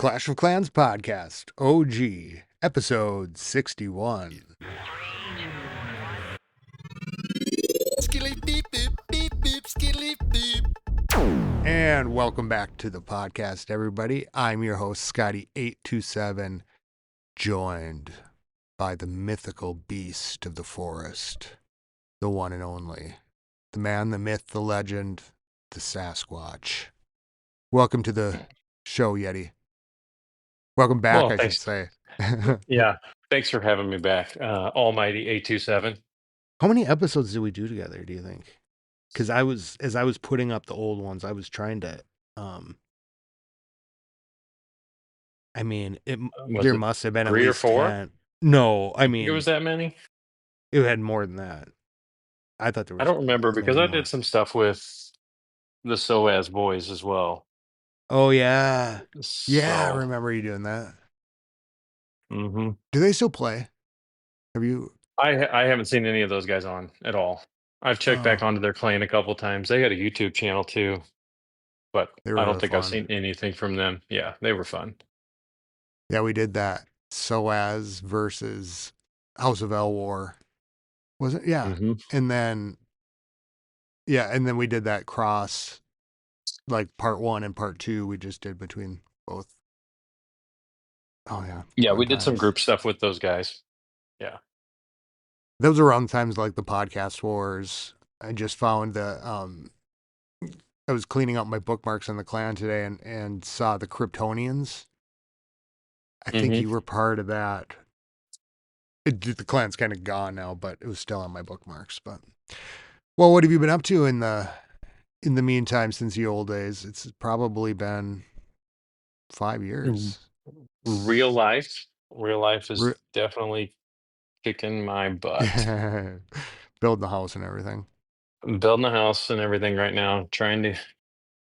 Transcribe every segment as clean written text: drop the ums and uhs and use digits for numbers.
Clash of Clans podcast, OG, episode 61. Skilly beep beep beep beep skilly beep. And welcome back to the podcast, everybody. I'm your host, Scotty827, joined by the mythical beast of the forest, the one and only, the man, the myth, the legend, the Sasquatch. Welcome to the show, Yeti. Welcome back, Well, I should thanks. say. Yeah, thanks for having me back, Almighty 827. How many episodes did we do together, do you think? Because as I was putting up the old ones, I was trying to, um, I mean, Was there it must have been at 3 or least 4? 10. No, I You think it was mean, that many? it had more than that. I thought there I was don't remember a little because I did more. some stuff with the SOAS boys as well. Oh, yeah. Yeah, I So, remember you doing that. hmm Do they still play? Have you? I haven't seen any of those guys on at all. I've checked back Oh, onto their clan a couple times. They had a YouTube channel too, but they were I don't really think I've fun. seen anything from them. Yeah, they were fun. Yeah, we did that. SOAS versus House of El War. Was it? Yeah. hmm And then, yeah, and then we did that cross, like part one and part two, we just did between both. Oh, yeah. Yeah, Fun we did some times. group stuff with those guys. Yeah. Those around times like the podcast wars. I just found I was cleaning up my bookmarks on the clan today and saw the Kryptonians. I think hmm you were part of that. The clan's kind of gone now, but it was still on my bookmarks. But well, what have you been up to in the meantime since the old days? It's probably been 5 years. Real life is Re- definitely kicking my butt. Building the house and everything. I'm building a house and everything right now, trying to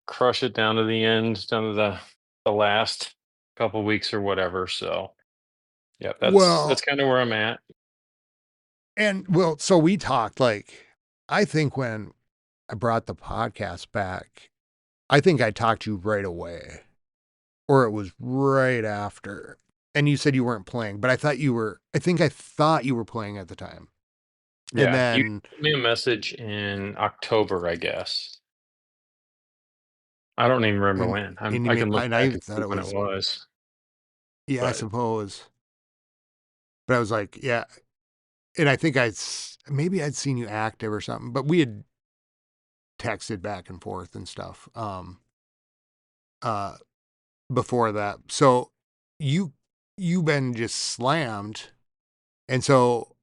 crush it down to the end, down to the last couple weeks or whatever. So yeah, that's Well, kind of where I'm at. so we talked like I think when I brought the podcast back, I think I talked to you right away, or it was right after. And you said you weren't playing, but I thought you were. I thought you were playing at the time. And Yeah, you then, sent me a message in October, I guess. I don't even remember and when. and, you I mean, can look and I back even and thought see it when it was, was, yeah, I but suppose. But I was like, yeah. And I think maybe I'd seen you active or something, but we had texted back and forth and stuff. Uh, before that, so you you've been just slammed, and so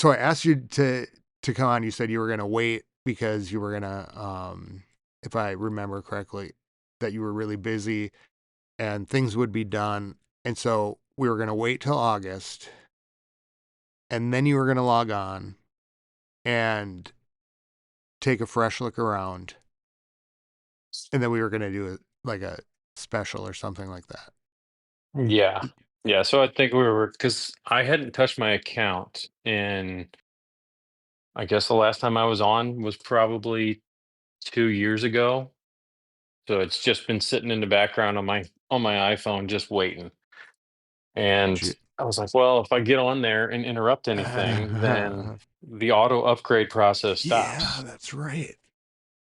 I asked you to come on. You said you were gonna wait because you were gonna, if I remember correctly, that you were really busy and things would be done. And so we were gonna wait till August, and then you were gonna log on and take a fresh look around, and then we were gonna do like a special or something like that. yeah. Yeah, so I think we were because I hadn't touched my account in I guess the last time I was on was probably 2 years ago. So it's just been sitting in the background on my iPhone just waiting. And J- I was like, well, if I get on there and interrupt anything, then the auto upgrade process yeah, stops. that's right.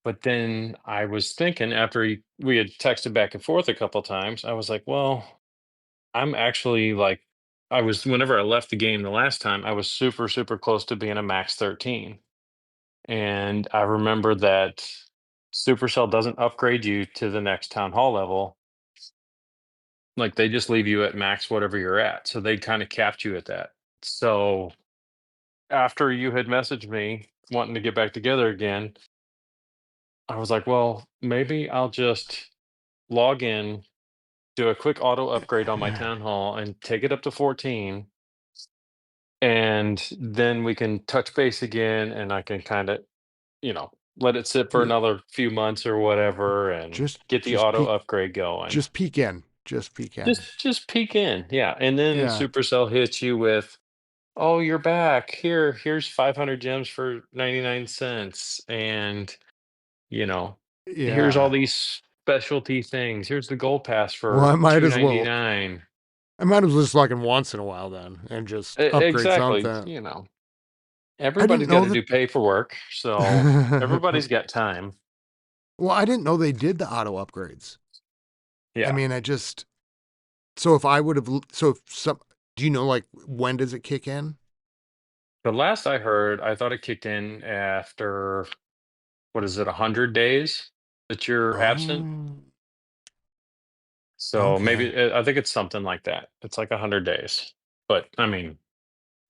But then I was thinking after we had texted back and forth a couple times, I was like, well, I'm actually like I was whenever I left the game the last time, I was super, super close to being a max 13. And I remember that Supercell doesn't upgrade you to the next town hall level. Like they just leave you at max whatever you're at. So they kind of capped you at that. So after you had messaged me wanting to get back together again, I was like, well, maybe I'll just log in, do a quick auto upgrade on my town hall and take it up to 14. And then we can touch base again and I can kind of, let it sit for Yeah, another few months or whatever and just get the just auto peek upgrade going. just peek in. Just peek in. Just peek in. Yeah. And then Yeah. Supercell hits you with, "Oh, you're back. Here's 500 gems for 99 cents and, you know, here's all Yeah. these specialty things. Here's the gold pass Well, for I might two as ninety well. nine. I might as well just fucking once in a while then, and just upgrade Exactly. something. I didn't Everybody's got know to that. do paperwork, so everybody's got time. Well, I didn't know they did the auto upgrades. I Yeah. mean, I just so if I would have so if some do you know like when does it kick in? The last I heard, I thought it kicked in after, what is it, 100 days that you're absent? Oh, So okay. maybe I think it's something like that. It's like 100 days. But I mean,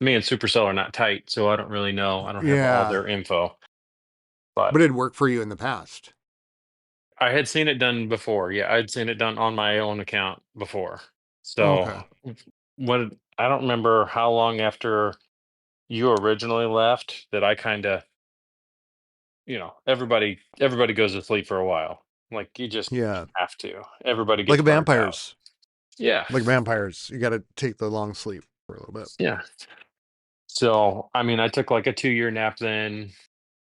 me and Supercell are not tight, so I don't really know. I don't have all Yeah, their info, but but it worked for you in the past. I had seen it done before. Yeah, I'd seen it done on my own account before. So Okay. when I don't remember how long after you originally left that I kind of, everybody goes to sleep for a while. Like you just Yeah, have to. Everybody like gets burnt out. vampires. Yeah. Like vampires, you got to take the long sleep for a little bit. Yeah. So, I mean, I took like a 2-year nap then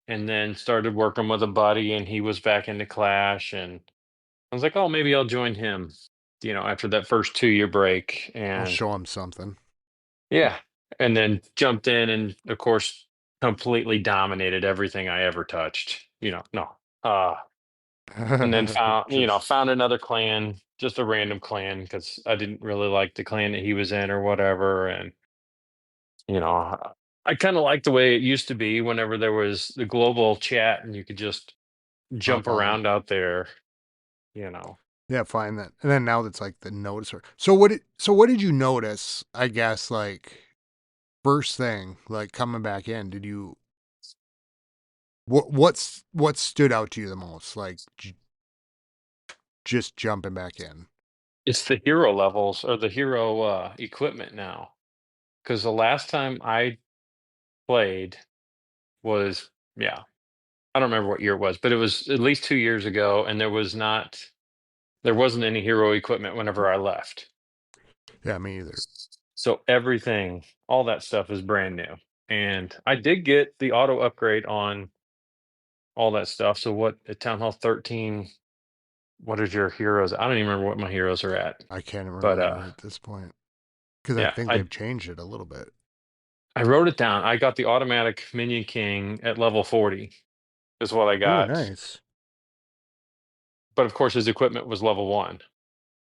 and then started working with a buddy and he was back into Clash and I was like, "Oh, maybe I'll join him." After that first 2-year break I'll and show them something. yeah, and then jumped in and of course completely dominated everything I ever touched. No. Uh and then Just found another clan, just a random clan because I didn't really like the clan that he was in or whatever and you know, I kind of like the way it used to be whenever there was the global chat and you could just jump hop on. around out there, you know. Yeah, find that. And then now that's like the noticer. So what did you notice, I guess, like first thing, like coming back in, did you what stood out to you the most? Like just jumping back in. It's the hero levels or the hero equipment now. Because the last time I played was, yeah, I don't remember what year it was, but it was at least 2 years ago, and there wasn't any hero equipment whenever I left. Yeah, me either. So everything, all that stuff is brand new. And I did get the auto upgrade on all that stuff. So what at Town Hall 13, what is your heroes? I don't even remember what my heroes are at. I can't But remember at this point because I yeah, think I they've changed it a little bit. I wrote it down. I got the automatic Minion King at level 40 is what I Oh, got. nice. But of course his equipment was level 1.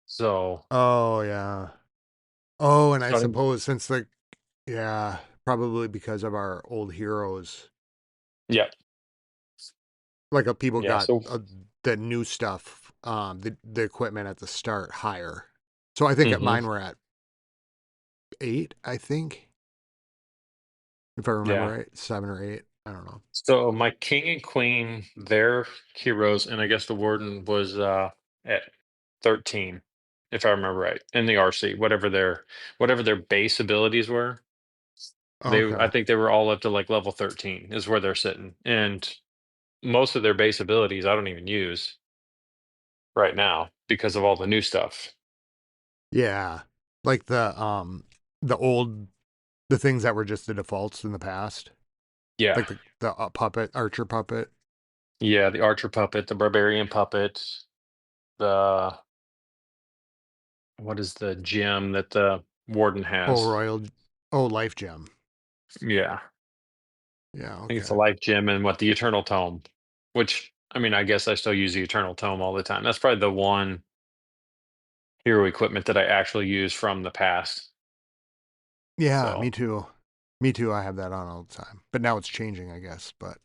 So Oh, yeah. Oh, and I starting suppose since the yeah, probably because of our old heroes, yeah. like people Yeah, got so the new stuff, the equipment at the start higher. So I think at mhm, mine were at 8, I think, if I remember yeah. right, 7 or 8. I don't know. So my king and queen, their heroes, and I guess the warden was at 13, if I remember right, in the RC, whatever their base abilities were. I Okay. think they were all up to like level 13 is where they're sitting. And most of their base abilities I don't even use right now because of all the new stuff. Yeah. Like the old the things that were just the defaults in the past, Yeah. like the puppet, archer puppet. Yeah, the archer puppet, the barbarian puppet, the what is the gem that the warden Oh, has? royal. Oh, life gem. Yeah. Yeah, I think it's the okay. life gem and what the eternal tome, which I mean, I guess I still use the eternal tome all the time. That's probably the one hero equipment that I actually use from the past. Yeah, me So, too. Me too. I have that on all the time. But now it's changing, I guess, but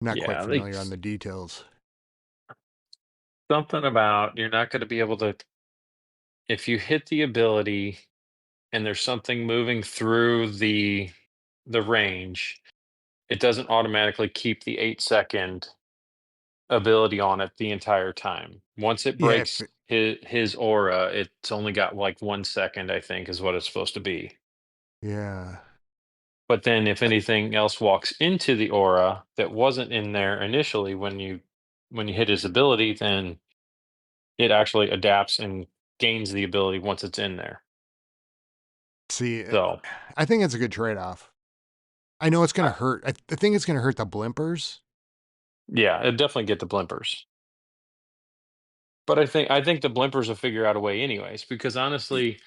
not quite yeah, familiar on the details. something about you're not going to be able to if you hit the ability and there's something moving through the range, it doesn't automatically keep the 8-second ability on it the entire time. Once it Yeah, breaks his aura, it's only got like 1 second, I think, is what it's supposed to be. yeah. But then if Uh, anything else walks into the aura that wasn't in there initially when you hit his ability, then it actually adapts and gains the ability once it's in there. See, So I think it's a good trade-off. I know it's gonna I, hurt. I think it's gonna hurt the blimpers. yeah, it definitely get the blimpers. But I think the blimpers will figure out a way anyways, because You honestly,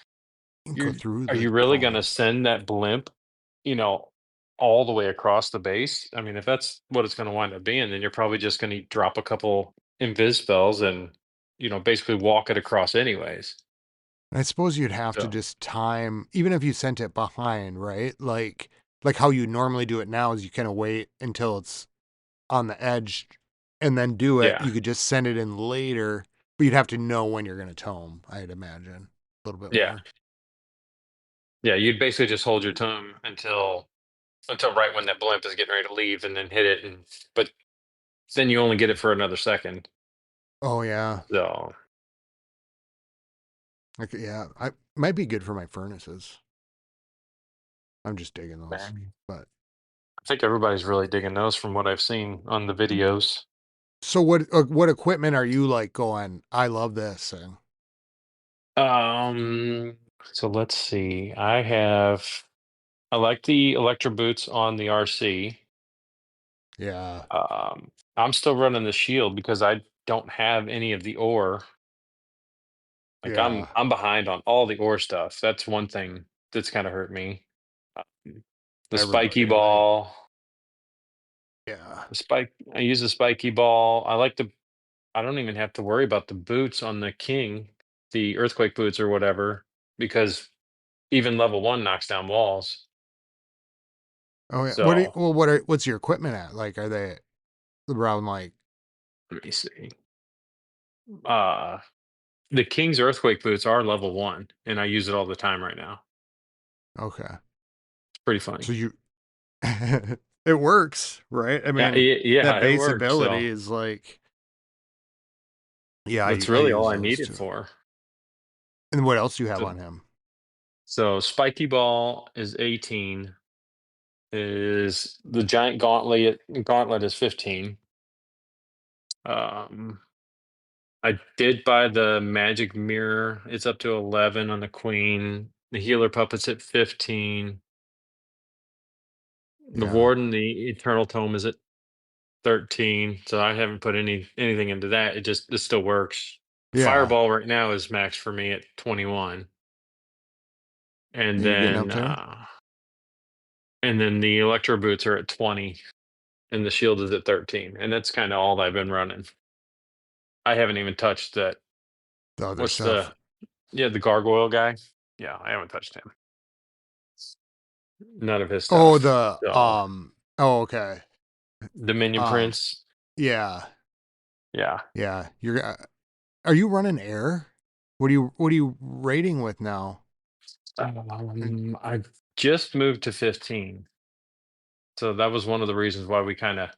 can go you're through are the you really gonna cone. send that blimp, you know, all the way across the base? I mean, if that's what it's gonna wind up being, then you're probably just gonna drop a couple invis spells and, basically walk it across anyways. I suppose you'd have to So, just time, even if you sent it behind, right? Like how you normally do it now is you kind of wait until it's on the edge and then do it. yeah. You could just send it in later, but you'd have to know when you're going to tome, I'd imagine, a little bit Yeah. more. Yeah, you'd basically just hold your tongue until right when that blimp is getting ready to leave and then hit it, but then you only get it for another second. Oh yeah. So, Like yeah, I might be good for my furnaces. I'm just digging those. man, But I think everybody's really digging those from what I've seen on the videos. so what equipment are you like going, I love this and Um, so let's see. I like the Electro boots on the RC. yeah. I'm still running the Shield because I don't have any of the ore. Like Yeah. I'm behind on all the ore stuff. That's one thing that's kind of hurt me. Um, the spiky Everybody, right? ball, Yeah. I use the spiky ball. I don't even have to worry about the boots on the King, the earthquake boots or whatever, because even level 1 knocks down walls. Oh yeah. So, What's your equipment at? Like are they around like let me see. Uh the King's earthquake boots are level 1 and I use it all the time right now. okay. It's pretty So funny. you it works, right? I Yeah, mean, yeah, that it base works. So, ability is like yeah, that's I really all use I those need it too. for. And what else do you have So, on him? so spiky ball is 18, is the giant gauntlet is 15. Um I did buy the magic mirror. It's up to 11 on the queen. The healer puppet's at 15. The Yeah. warden, the eternal tome is at 13. So I haven't put anything into that. It still works. Yeah. Fireball right now is max for me at 21. And You're getting up then there? the electro boots are at 20 and the shield is at 13. And that's kind of all I've been running. I haven't even touched that. The other What's stuff. the gargoyle guy? Yeah, I haven't touched him. None of his Oh, stuff. So, oh, okay. Dominion Um, Prince. yeah. Yeah. Yeah. Are you running air? What are you rating with now? Like, I just moved to 15. So that was one of the reasons why we kind of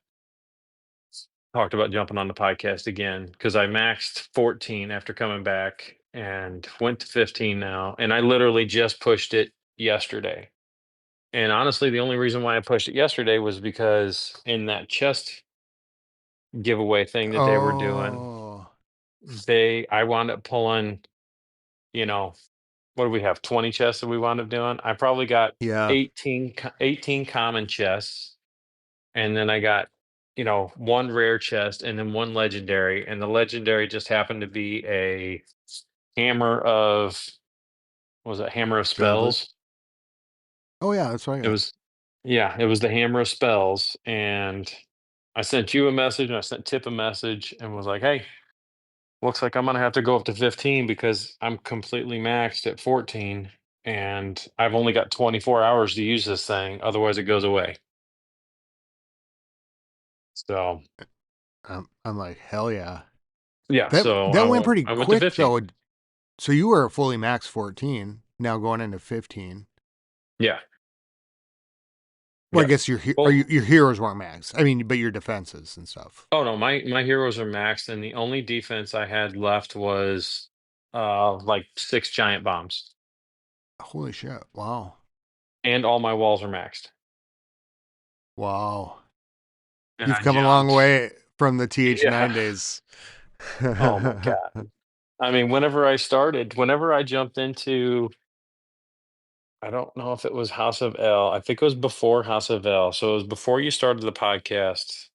talked about jumping on the podcast again, because I maxed 14 after coming back and went to 15 now. And I literally just pushed it yesterday. And honestly, the only reason why I pushed it yesterday was because in that chest giveaway thing that they were doing, oh, I wound up pulling, you know, what do we have? 20 chests that we wound up doing. I probably got yeah. 18 common chests, and then I got, one rare chest and then one legendary. And the legendary just happened to be a hammer of what was it hammer of Goblet. spells? Oh yeah, that's what I It got. was yeah, it was the hammer of spells. And I sent you a message and I sent Tip a message and was like, hey, looks like I'm gonna have to go up to 15 because I'm completely maxed at 14 and I've only got 24 hours to use this thing, otherwise it goes away. So, I'm like, hell yeah. yeah, That so that went pretty I went to quick 15. though. So you were fully max 14, now going into 15. Yeah. Well, I Yep. guess Well, your heroes weren't max. I mean, but your defenses and stuff. oh no, my heroes are maxed and the only defense I had left was like 6 giant bombs. Holy shit. Wow. And all my walls are maxed. Wow. And You've I come a long jumped. way from the Yeah. TH9 days. Oh my god. I mean, whenever I jumped into, I don't know if it was House of L. I think it was before House of L. So it was before you started the podcast.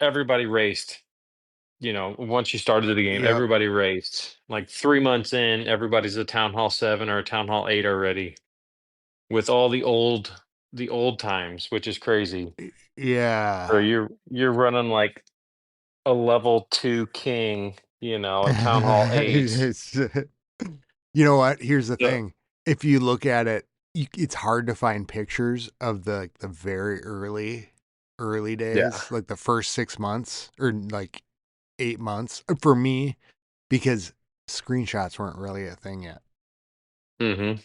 Everybody raced once you started the game, Yep. everybody raced. Like 3 months in, everybody's a Town Hall 7 or a Town Hall 8 already with all the old times, which is crazy. Yeah. Or you're running like a level 2 king, at Town Hall 8. It's, you know what? Here's the So thing. If you look at it, it's hard to find pictures of the very early yeah. days, like the first 6 months or like 8 months for me, because screenshots weren't really a thing yet. Mhm.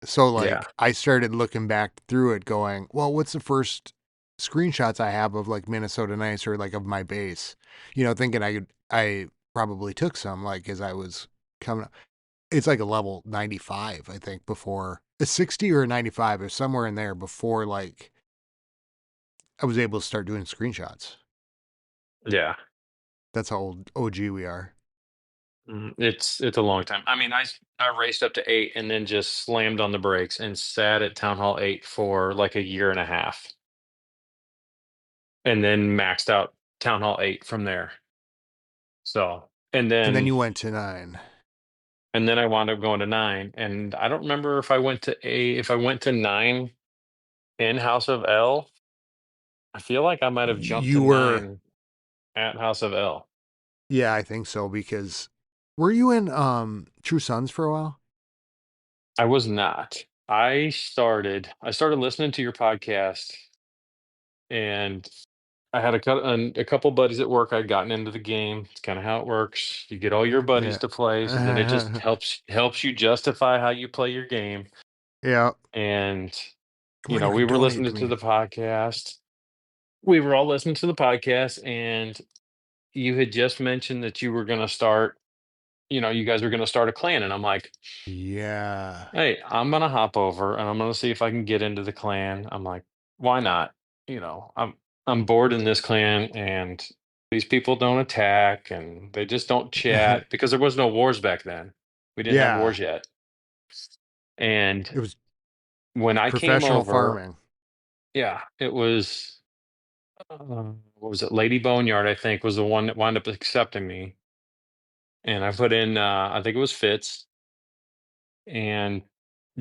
So Yeah. like I started looking back through it going, well, what's the first screenshots I have of like Minnesota Nights or like of my base? Thinking I probably took some like as I was coming up. It's like a level 95, I think, before a 60 or a 95 or somewhere in there before like I was able to start doing screenshots. Yeah. That's how old OG we are. It's a long time. I mean, I raced up to 8 and then just slammed on the brakes and sat at Town Hall 8 for like a year and a half, and then maxed out Town Hall 8 from there. So, and And then then you went to 9. and then I wound up going to 9, and I don't remember if I went to 9 in House of L. I feel like I might have jumped to You were 9 at House of L. Yeah, I think so because were you in True Sons for a while? I was not. I started listening to your podcast, and I had a couple buddies at work I'd gotten into the game. It's kind of how it works. You get all your buddies Yeah. to play, so then it just helps you justify how you play your game. Yeah. And Come on, you we can were donate listening to to me. the podcast. We were all listening to the podcast, and you had just mentioned that you were going to start. You guys were going to start a clan, and I'm like, Yeah. hey, I'm gonna hop over and I'm gonna see if I can get into the clan. I'm like, why not? I'm bored in this clan, and these people don't attack and they just don't chat because there was no wars back then. We didn't have Yeah. wars yet. And It was when I came professional over, farming. yeah, it was what was it? Lady Boneyard, I think, was the one that wound up accepting me. And I put in I think it was Fitz, and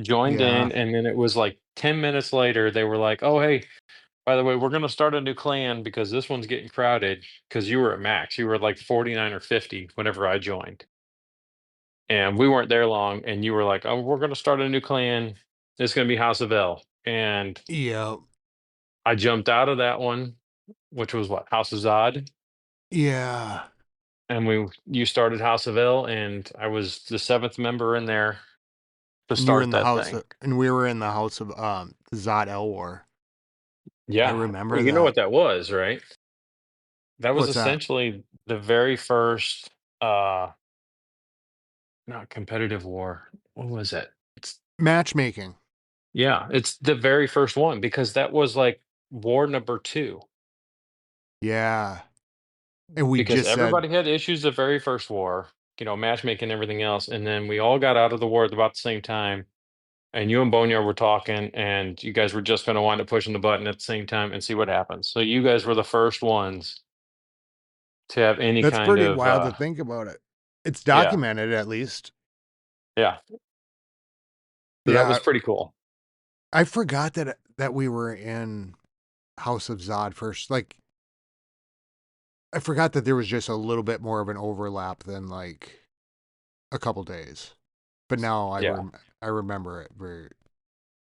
joined Yeah. in, and then it was like 10 minutes later they were like, "Oh, hey, by the way, we're gonna start a new clan because this one's getting crowded." Because you were at max. You were like 49 or 50 whenever I joined. And we weren't there long, and you were like, "Oh, we're gonna start a new clan. It's gonna be House of L." And Yep. I jumped out of that one, which was what, House of Zod? Yeah. And you started House of L, and I was the seventh member in there to And you were in start the that house thing. and we were in the house of Zod Elwar. I Yeah. Well, remember you know that. what that was, right? That was What's that? essentially the very first, not competitive war. What was it? It's Matchmaking. Yeah, it's the very first one because that was like war number 2. Yeah. And we Because just said everybody had issues the very first war, matchmaking, everything else, and then we all got out of the war at about the same time. And you and Boneyard were talking, and you guys were just going to wind up pushing the button at the same time and see what happens. So you guys were the first ones to have any that's kind pretty of, wild to think about it. It's yeah, documented at least. yeah. So that Yeah. was pretty cool. I forgot that we were in House of Zod first. Like I forgot that there was just a little bit more of an overlap than like a couple days. But now Yeah. I remember it very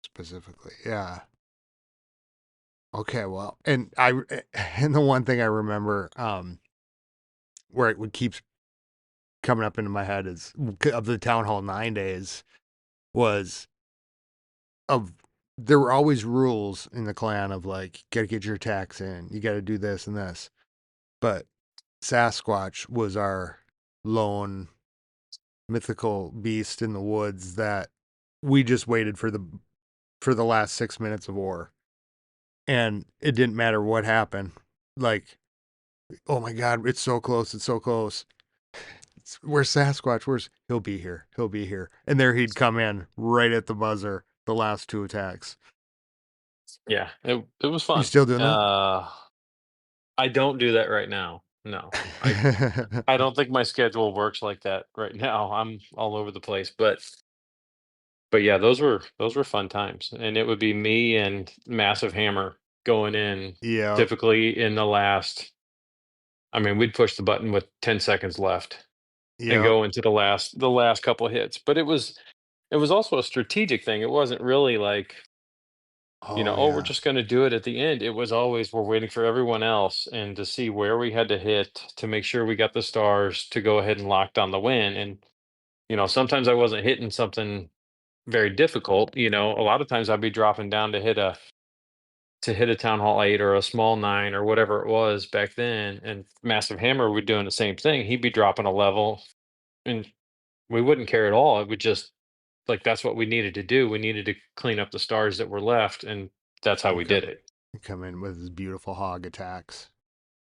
specifically. Yeah. Okay, well, and I and the one thing I remember where it would keep coming up into my head is of the Town Hall 9 days was of there were always rules in the clan of like got to get your attacks in, you got to do this and this. But Sasquatch was our lone mythical beast in the woods that we just waited for the last 6 minutes of war, and it didn't matter what happened. Like, oh my god, it's so close, it's so close. Where's Sasquatch? He'll be here, he'll be here, and there he'd come in right at the buzzer. The last 2 attacks. Yeah. It was You fun. still doing that? I don't do that right now. no. I don't think my schedule works like that right now. I'm all over the place, but yeah, those were fun times, and it would be me and Massive Hammer going in Yep, typically in the last. I mean, we'd push the button with 10 seconds left and yep. go into the last couple hits. But it was also a strategic thing. It wasn't really like, Oh, oh, we're yeah. just going to do it at the end. It was always we're waiting for everyone else and to see where we had to hit to make sure we got the stars to go ahead and lock down the win. And sometimes I wasn't hitting something very difficult. A lot of times I'd be dropping down to hit a town hall 8 or a small 9 or whatever it was back then, and Massive Hammer would doing the same thing. He'd be dropping a level, and we wouldn't care at all. It would just like that's what we needed to do. We needed to clean up the stars that were left, and that's how You we did come it. you come in with his beautiful hog attacks,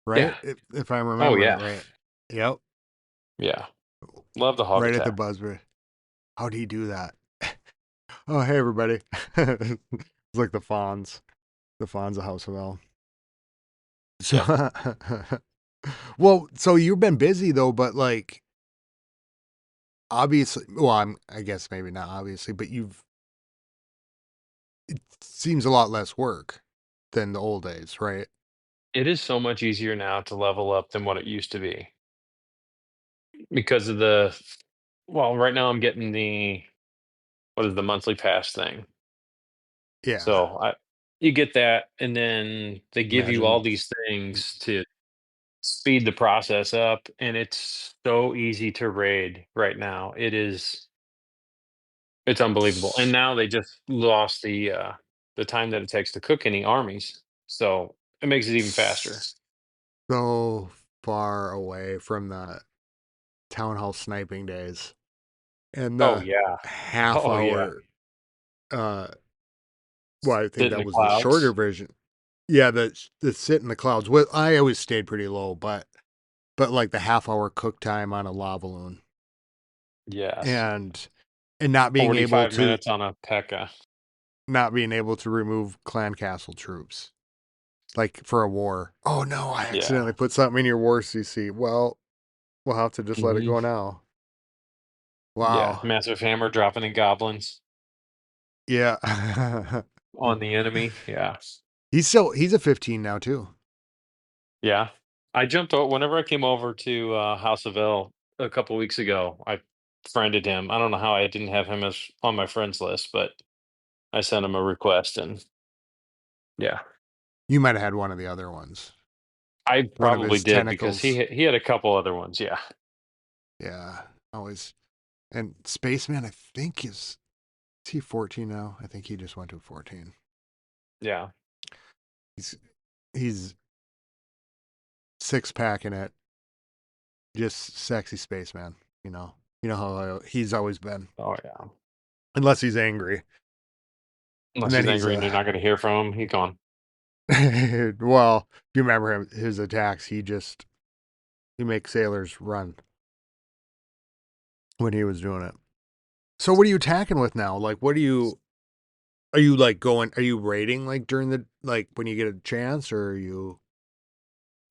Yeah. right? If I'm Oh remembering yeah. right. Yep. Yeah. Love the hog Right at the attack. buzzer. How'd he do that? Oh, hey everybody. It's like the Fonz of House of L. Yep. So, well, so you've been busy though, but like obviously, well, I guess maybe not obviously, but it seems a lot less work than the old days, right? It is so much easier now to level up than what it used to be because of the well, right now I'm getting the what is the monthly pass thing. Yeah. So I you get that, and then they give you all Imagine. these things to speed the process up, and it's so easy to raid right now. It's unbelievable. And now they just lost the time that it takes to cook any armies. So it makes it even faster. So far away from the town hall sniping days and Oh the yeah. half Oh yeah. hour uh well, I think Sit in that the was the shorter clouds. version. Yeah, the sit in the clouds. Well, I always stayed pretty low, but like the half hour cook time on a lava loon Yes. and and not being able 45 to minutes on a P.E.K.K.A. remove clan castle troops like for a war. Oh no, I Yeah. accidentally put something in your war CC. Well, we'll have to just let it Hmm. go now. Yeah. Wow. Massive hammer dropping in goblins Yeah. on the enemy. Yeah. He's a 15 now too. Yeah. I jumped over whenever I came over to House of L a couple weeks ago. I friended him. I don't know how I didn't have him as on my friends list, but I sent him a request, and yeah, You might have had one of the other ones. I One of probably his did because he tentacles. he had a couple other ones. Yeah, Yeah. Always. And Spaceman, I think is he 14 now? I think he just went to 14. yeah. He's he's six packing it. Just sexy spaceman, you know. You know how he's always been. Oh yeah. Unless he's angry. And Unless then he's he's angry and you're not going to hear from him, he's gone. well, if you remember him his attacks, he makes sailors run when he was doing it. So what are you attacking with now? Like what are you like going are you raiding like during the like when you get a chance or are you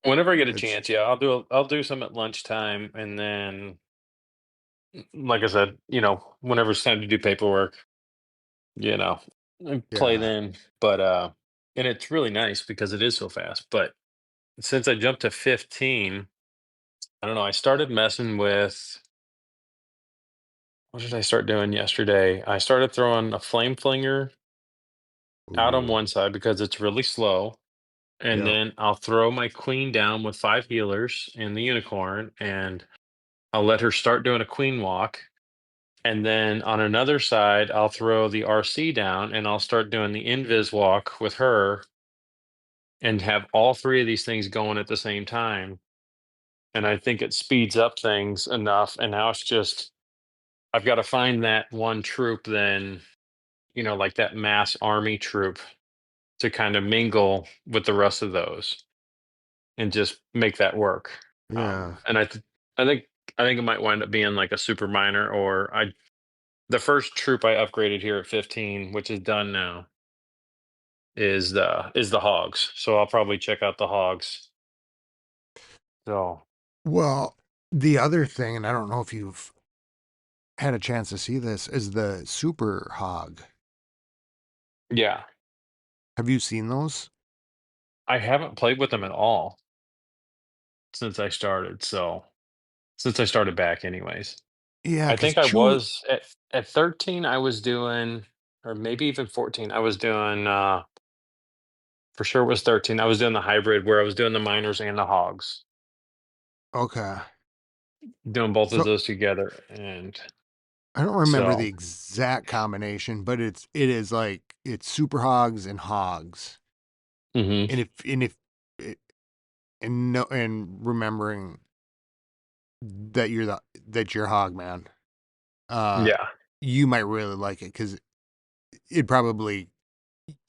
Whenever I get a it's chance, yeah, I'll do some at lunchtime, and then, like I said, whenever it's time to do paperwork, you know, and play yeah. then. But and it's really nice because it is so fast. But since I jumped to 15, I don't know. I started messing with what did I start doing yesterday? I started throwing a flame flinger out on Ooh. one side because it's really slow. And Yep. then I'll throw my queen down with 5 healers and the unicorn, and I'll let her start doing a queen walk. And then on another side, I'll throw the RC down and I'll start doing the invis walk with her and have all three of these things going at the same time. And I think it speeds up things enough. And now it's just, I've got to find that one troop, then, like that mass army troop to kind of mingle with the rest of those and just make that work. Yeah. And I think, I think it might wind up being like a super minor, or the first troop I upgraded here at 15, which is done now, is the hogs. So I'll probably check out the hogs So Well, the other thing, and I don't know if you've had a chance to see this, is the super hog. yeah, Have you seen those? I haven't played with them at all since I started. So since I started back, anyways. Yeah, I because think I chew. was at 13. I was doing, or maybe even 14. I was doing. For sure, it was 13. I was doing the hybrid where I was doing the miners and the hogs, Okay. doing both of So those together, and I don't remember the so. exact combination, but it is like it's super hogs and hogs. Hmm. And if eh, and no and remembering that you're hog man, uh, Yeah, you might really like it because it probably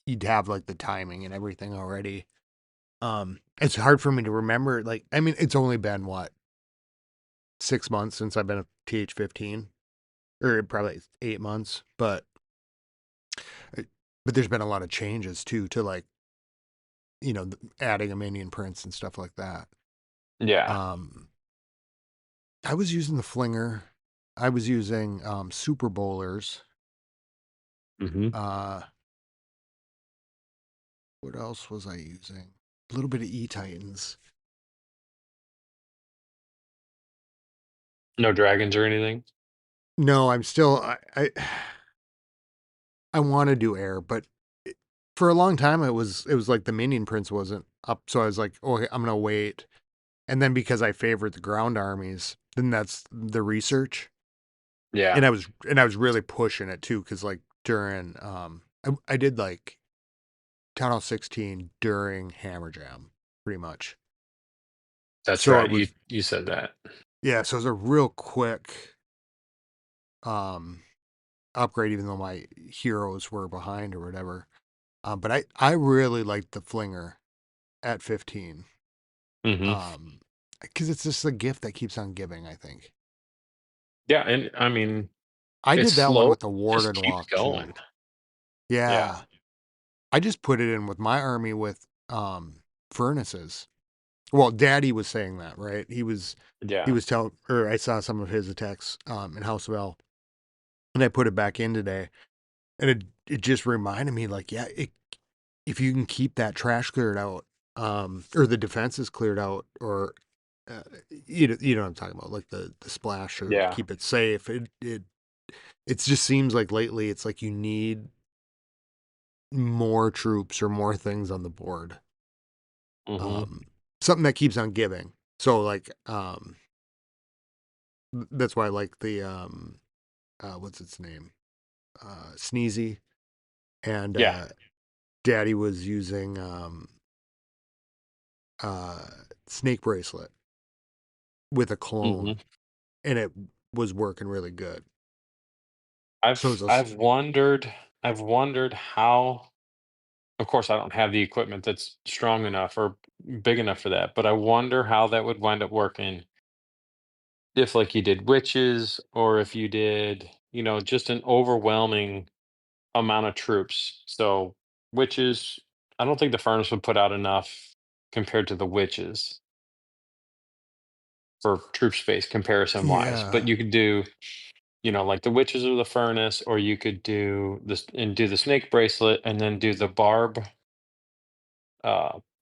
you'd have like the timing and everything already. It's hard for me to remember. Like, I mean, it's only been what 6 months since I've been a TH15, or probably 8 months, uh, but there's been a lot of changes too to like adding a minion prints and stuff like that. yeah. Um, I was using the flinger. I was using super bowlers. Hmm. Uh, what else was I using? A little bit of E Titans. No dragons or anything. No, I'm still I want to do air, but for a long time it was like the minion prince wasn't up, so I was like, okay, I'm gonna wait. And then because I favorite the ground armies, then that's the research, Yeah, and I was really pushing it too, because like during I did like Town Hall 16 during Hammer Jam, pretty much. that's So it right. You was you said that. yeah, so it was a real quick um upgrade, even though my heroes were behind or whatever. But I really liked the flinger at 15. Hmm. Um, because it's just a gift that keeps on giving, I think. Yeah, and I mean, I it's did that one slow. with the Just Warden keeps Walk too. going. Yeah, Yeah. I just put it in with my army with furnaces. Well, Daddy was saying that, right? He yeah, was telling, or I saw some of his attacks in House of L, and I put it back in today, and it just reminded me like, yeah, if you can keep that trash cleared out, or the defenses cleared out, or uh, you know what I'm talking about, like the splash, or yeah. keep it safe. It just seems like lately it's like you need more troops or more things on the board. Hmm. Um, something that keeps on giving. So like that's why I like the what's its name? Sneezy, and Yeah. Daddy was using uh snake bracelet with a clone, Hmm. and it was working really good. So it I've was I've wondered I've wondered how. Of course, I don't have the equipment that's strong enough or big enough for that, but I wonder how that would wind up working if, like, you did witches or if you did, just an overwhelming amount of troops. So, witches, I don't think the furnace would put out enough compared to the witches for troop space comparison wise. But yeah, you could do, like the witches or the furnace, or you could do this and do the snake bracelet and then do the barb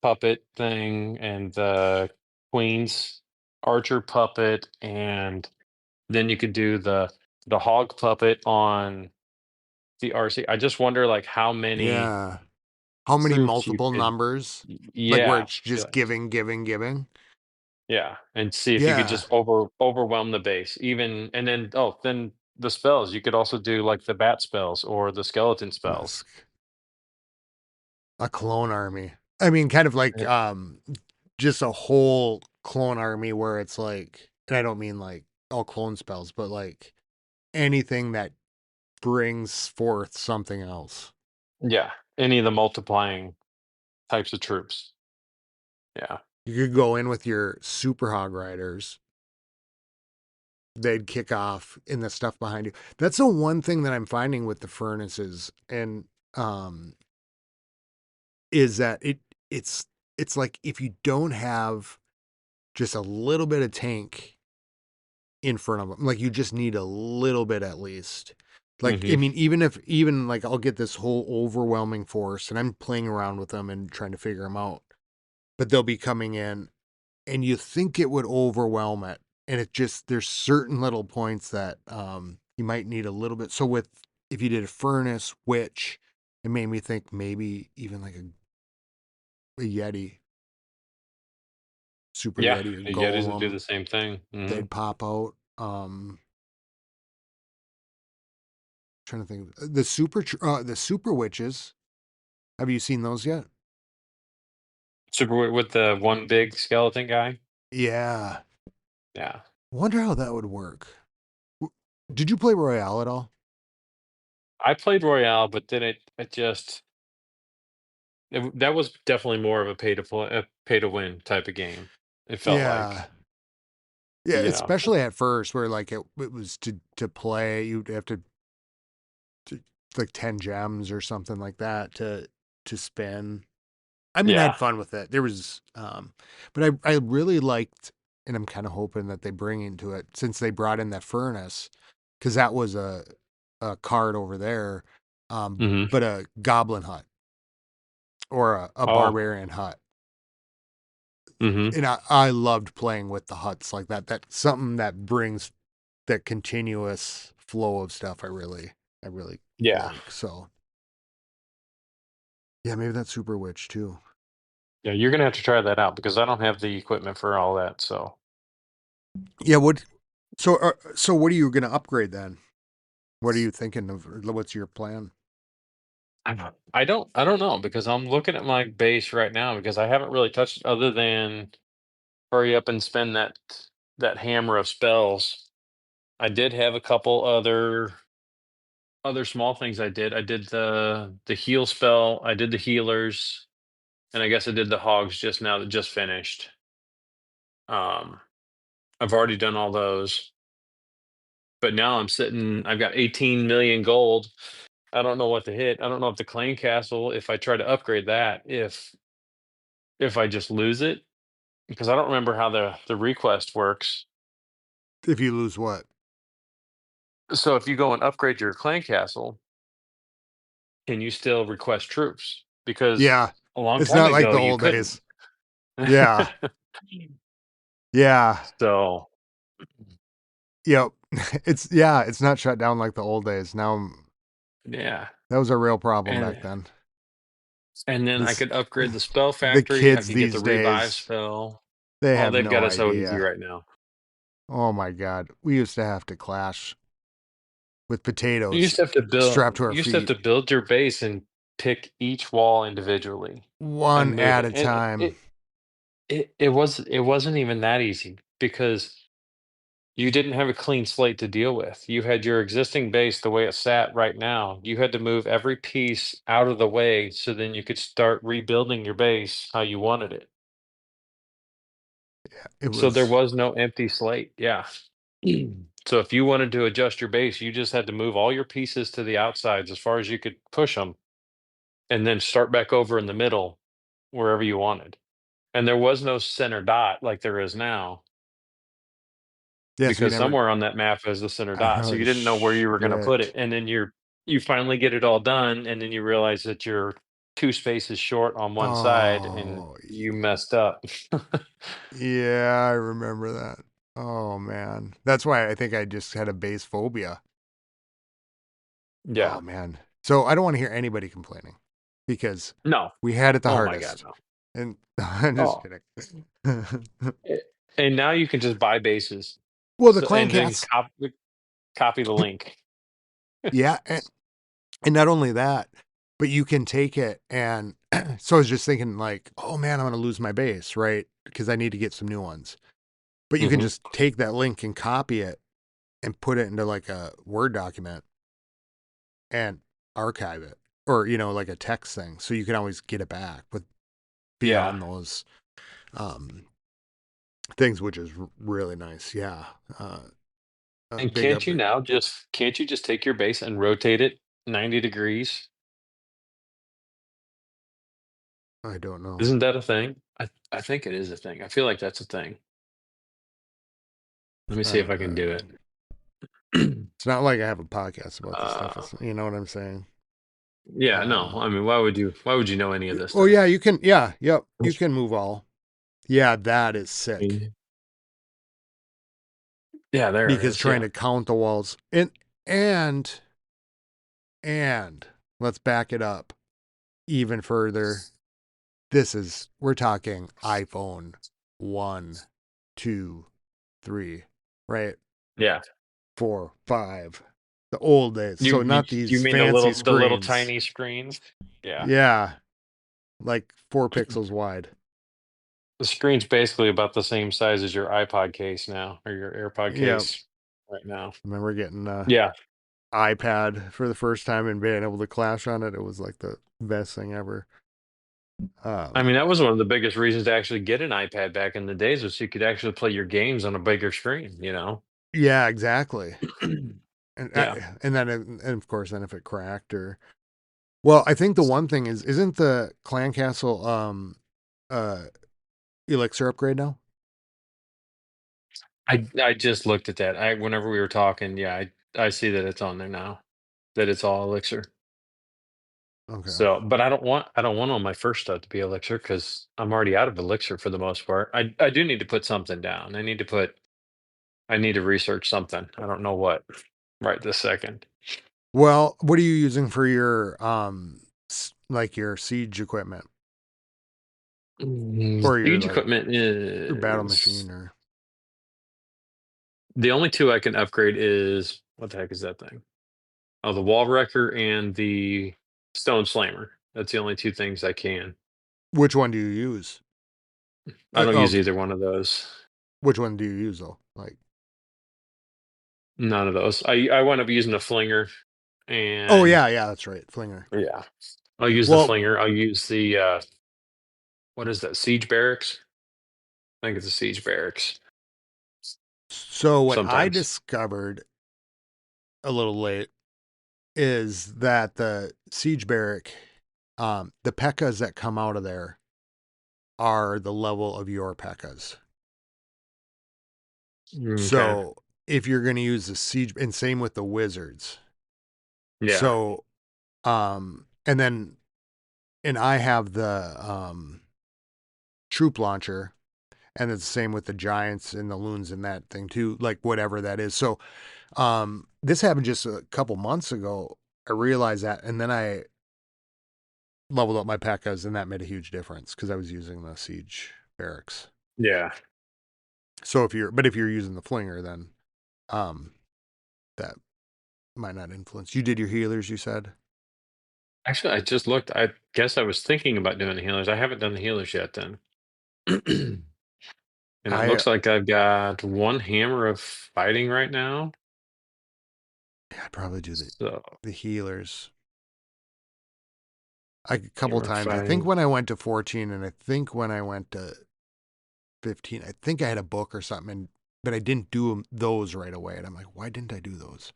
puppet thing and the queen's archer puppet, and then you could do the hog puppet on the RC. I just wonder like how many yeah. How many troops you multiple could. numbers? Like where Yeah, it's just giving, giving, giving. yeah, and see if you could Yeah, just overwhelm the base even, and then then the spells you could also do like the bat spells or the skeleton spells. a clone army. I mean, kind of like Yeah, just a whole clone army where it's like, and I don't mean like all clone spells, but like anything that brings forth something else. yeah, any of the multiplying types of troops. Yeah. You could go in with your super hog riders. They'd kick off in the stuff behind you. That's the one thing that I'm finding with the furnaces, and um, is that it's like if you don't have just a little bit of tank in front of them. Like you just need a little bit at least. Like I Hmm. mean, even like I'll get this whole overwhelming force, and I'm playing around with them and trying to figure them out, but they'll be coming in, and you think it would overwhelm it, and it just there's certain little points that you might need a little bit. So with if you did a furnace, witch, it made me think maybe even like a yeti, super Yeah, yeti or the Yetis would do golem, the same thing. they'd pop out. Trying to think of the super witches. Have you seen those yet? Super with the one big skeleton guy. Yeah. Yeah, Wonder how that would work. Did you play Royale at all? I played Royale, but then it just that was definitely more of a pay to win type of game. It felt Yeah. like, Yeah, you know, especially at first where like it was to play, you'd have to like 10 gems or something like that to spin. I mean, I had yeah. fun with it. There was but I really liked, and I'm kind of hoping that they bring into it since they brought in that furnace cuz that was a card over there, Hmm. but a goblin hut or a Oh. barbarian hut. Hmm. And I loved playing with the huts like that. That's something that brings that continuous flow of stuff. I really Yeah. like. So yeah, maybe that's Super Witch too. Yeah, you're gonna have to try that out because I don't have the equipment for all that. So Yeah. So what are you gonna upgrade then? What are you thinking of? Or what's your plan? I don't know because I'm looking at my base right now because I haven't really touched it other than hurry up and spend that hammer of spells. I did have a couple other small things I did. I did the heal spell, I did the healers, and I guess I did the hogs just now that just finished. Um, I've already done all those, but now I've got 18 million gold. I don't know what to hit. I don't know if the Claim Castle, if I try to upgrade that, if I just lose it, because I don't remember how the request works. If you lose what? So if you go and upgrade your Clan Castle, can you still request troops? Because Yeah, a long it's time not like ago the you old couldn't. days. Yeah, yeah, So yep. It's not shut down like the old days. Now yeah, that was a real problem and back then. then I This could upgrade the spell the factory. I kids could get the these revive days, spell. they Oh, have they've no got it so easy idea. right now. Oh my God. We used to have to clash with You potatoes used to have to strapped build. to our You used to have feet, to build your base and pick each wall individually one and move at it. a And time. it wasn't even that easy because you didn't have a clean slate to deal with. You had your existing base the way it sat right now. You had to move every piece out of the way so then you could start rebuilding your base how you wanted it. It So there was, was no empty slate. Yeah. So if you wanted to adjust your base, you just had to move all your pieces to the outsides as far as you could push them and then start back over in the middle wherever you wanted. And there was no center dot like there is now yeah, so you because never, somewhere on that map is the center dot. So oh you didn't know where you were going to put it. shit. And then you finally get it all done and then you realize that you're two spaces short on one side and Oh, you messed up. yeah, I remember that. Oh man. That's why I think I just had a base phobia. Yeah. Oh man. So I don't want to hear anybody complaining because No. we had it the Oh my god, hardest. no. And I'm just Oh. kidding. A- And now you can just buy bases. Well, the So clan and then cats, copy the link. yeah, and not only that, but you can take it and so I was just thinking like, oh man, I'm gonna lose my base, right? Because I need to get some new ones. But you can Hmm. just take that link and copy it and put it into like a Word document and archive it. Or, like a text thing. So you can always get it back with Yeah. beyond those um things, which is really nice. Yeah. A And big upgrade. can't you just take your base and rotate it 90 degrees? I don't know. Isn't that a thing? I think it is a thing. I feel like that's a thing. Let me see if I can do Uh, it. it's not like I have a podcast about this stuff. uh, It's, you know what I'm saying? yeah, no. Uh, I mean, why would you know any of this oh yeah, stuff? you can. Yeah, yep. You can move all. Yeah, that is I sick mean, yeah, there it because is. trying Yeah. to count the walls and and let's back it up even further. We're talking iPhone 1, 2, 3, right? Yeah. 4, 5. The old days. You So you not you these mean the fancy little screens. tiny screens? Yeah. Yeah, like 4 pixels wide. The screen's basically about the same size as your iPod case now, or your AirPod Yeah, case right now. remember getting a Yeah. iPad for the first time and being able to clash on it. It was like the best thing ever. I Um, mean, that was one of the biggest reasons to actually get an iPad back in the days was so you could actually play your games on a bigger screen, you know? yeah, exactly. And Yeah. and then and of course then if it cracked or well, I think the one thing is isn't the Clan Castle uh Elixir upgrade now? I just looked at that. I whenever we were talking, yeah, I see that it's on there now. That it's all Elixir. Okay. So, but I don't want all my first stuff to be Elixir because I'm already out of Elixir for the most part. I do need to put something down. I need to research something. I don't know what right this second. Well, what are you using for your like your siege equipment or your Siege like equipment your battle is machine or the only two I can upgrade is what the heck is that thing? Oh, the Wall Wrecker and the Stone Slammer. That's the only two things I can. which one do you use? I don't use Okay. either one of those. Which one do you use though? Like None of those. I wound up using a flinger oh and yeah, yeah, that's right. Flinger. yeah. I'll use the Well, flinger. I'll use the what is that? Siege barracks? I think it's a siege barracks so what I sometimes. discovered a little late is that the siege barrack, the pekkas that come out of there are the level of your pekkas. Okay. So if you're going to use the siege, and same with the wizards. Yeah. So, and then, and I have the troop launcher, and it's the same with the giants and the loons and that thing too, like whatever that is. So, this happened just a couple months ago. I realized that, and then I leveled up my pekkas, and that made a huge difference because I was using the siege barracks. Yeah. So if you're using the flinger, then um, that might not influence. You did your healers, you said. Actually, I just looked. I guess I was thinking about doing the healers. I haven't done the healers yet then. And it I looks like I've got one hammer of fighting right now. I'd probably do So the healers. A couple hammer of times. I think fighting. when I went to 14, and I think when I went to 15, I think I had a book or something, but I didn't do those right away. And I'm like, why didn't I do those?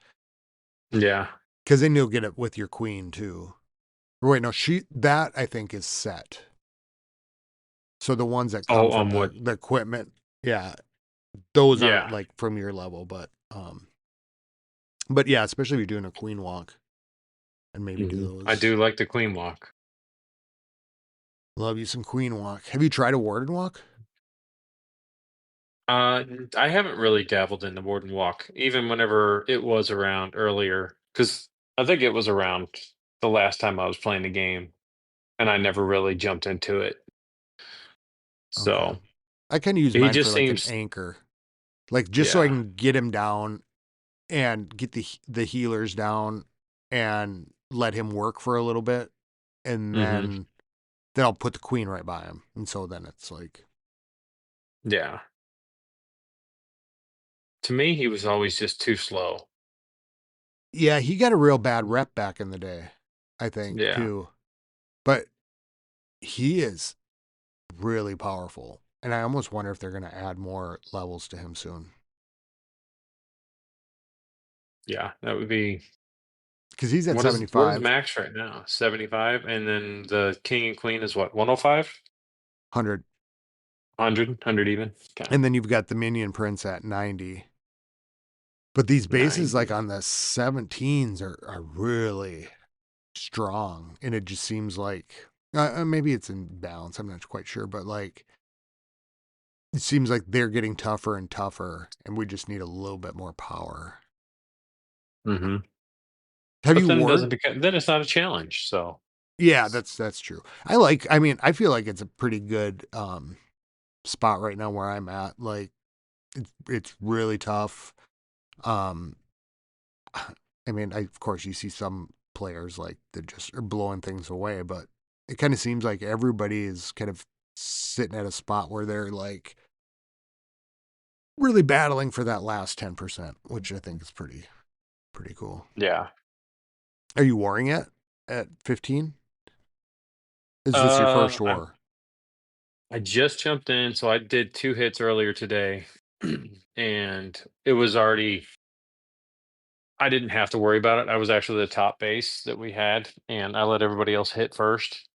Yeah. Because then you'll get it with your queen too. Or wait, no, that I think is set. So the ones that come Oh, from what? the equipment, yeah, those aren't Yeah. like from your level, but yeah, especially if you're doing a queen walk and maybe do I those. do like the queen walk. Love you some queen walk. Have you tried a warden walk? I haven't really dabbled in the warden walk, even whenever it was around earlier, because I think it was around the last time I was playing the game, and I never really jumped into it. Okay. So I kind of use he mine for just like an seems, anchor, like just so I yeah. can get him down and get the healers down and let him work for a little bit, and Hmm. then I'll put the queen right by him, and so then it's like, Yeah. To me, he was always just too slow. yeah, he got a real bad rep back in the day, I think Yeah. too, but he is really powerful, and I almost wonder if they're going to add more levels to him soon Yeah. That would be because he's at what is 75, max right now? 75, and then the king and queen is what? 105? 100, 100, even. Okay. and then you've got the minion prince at 90. But these bases, like 90. on the 17s, are really strong, and it just seems like maybe it's in balance. I'm not quite sure, but like it seems like they're getting tougher and tougher, and we just need a little bit more power. Hmm. Have But you then it doesn't worn? become, then it's not a challenge. So Yeah, that's true. I mean, I feel like it's a pretty good spot right now where I'm at. Like it's really tough. Um I mean, of course you see some players like that just are blowing things away, but it kind of seems like everybody is kind of sitting at a spot where they're like really battling for that last 10%, which I think is pretty cool. yeah. Are you warring it at 15? Is this your Uh, first I'm war? I just jumped in, so I did 2 hits earlier today, and it was already I didn't have to worry about it. I was actually the top base that we had, and I let everybody else hit first,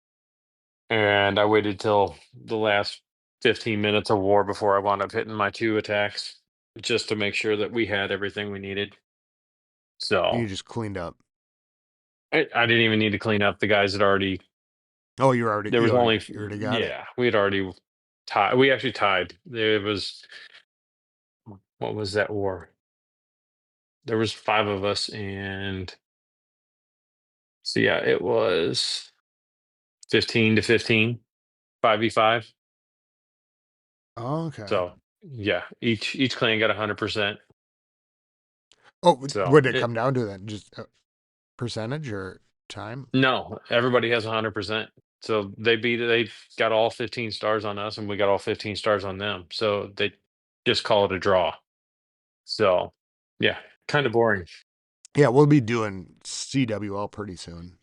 and I waited till the last 15 minutes of war before I wound up hitting my 2 attacks, just to make sure that we had everything we needed. And So, you just cleaned up. I didn't even need to clean up. The guys had already Oh, there was only you already got it. yeah, we had already tied. We actually tied. There was what was that war? There was 5 of us, and so, yeah, it was 15 to 15, 5v5. Oh, okay. So, yeah, each clan got 100%. Oh, So, would it it come down to that? Just a percentage or time? no, everybody has 100%. So, they got all 15 stars on us, and we got all 15 stars on them. So, they just call it a draw. So, yeah, kinda boring. Yeah, we'll be doing CWL pretty soon.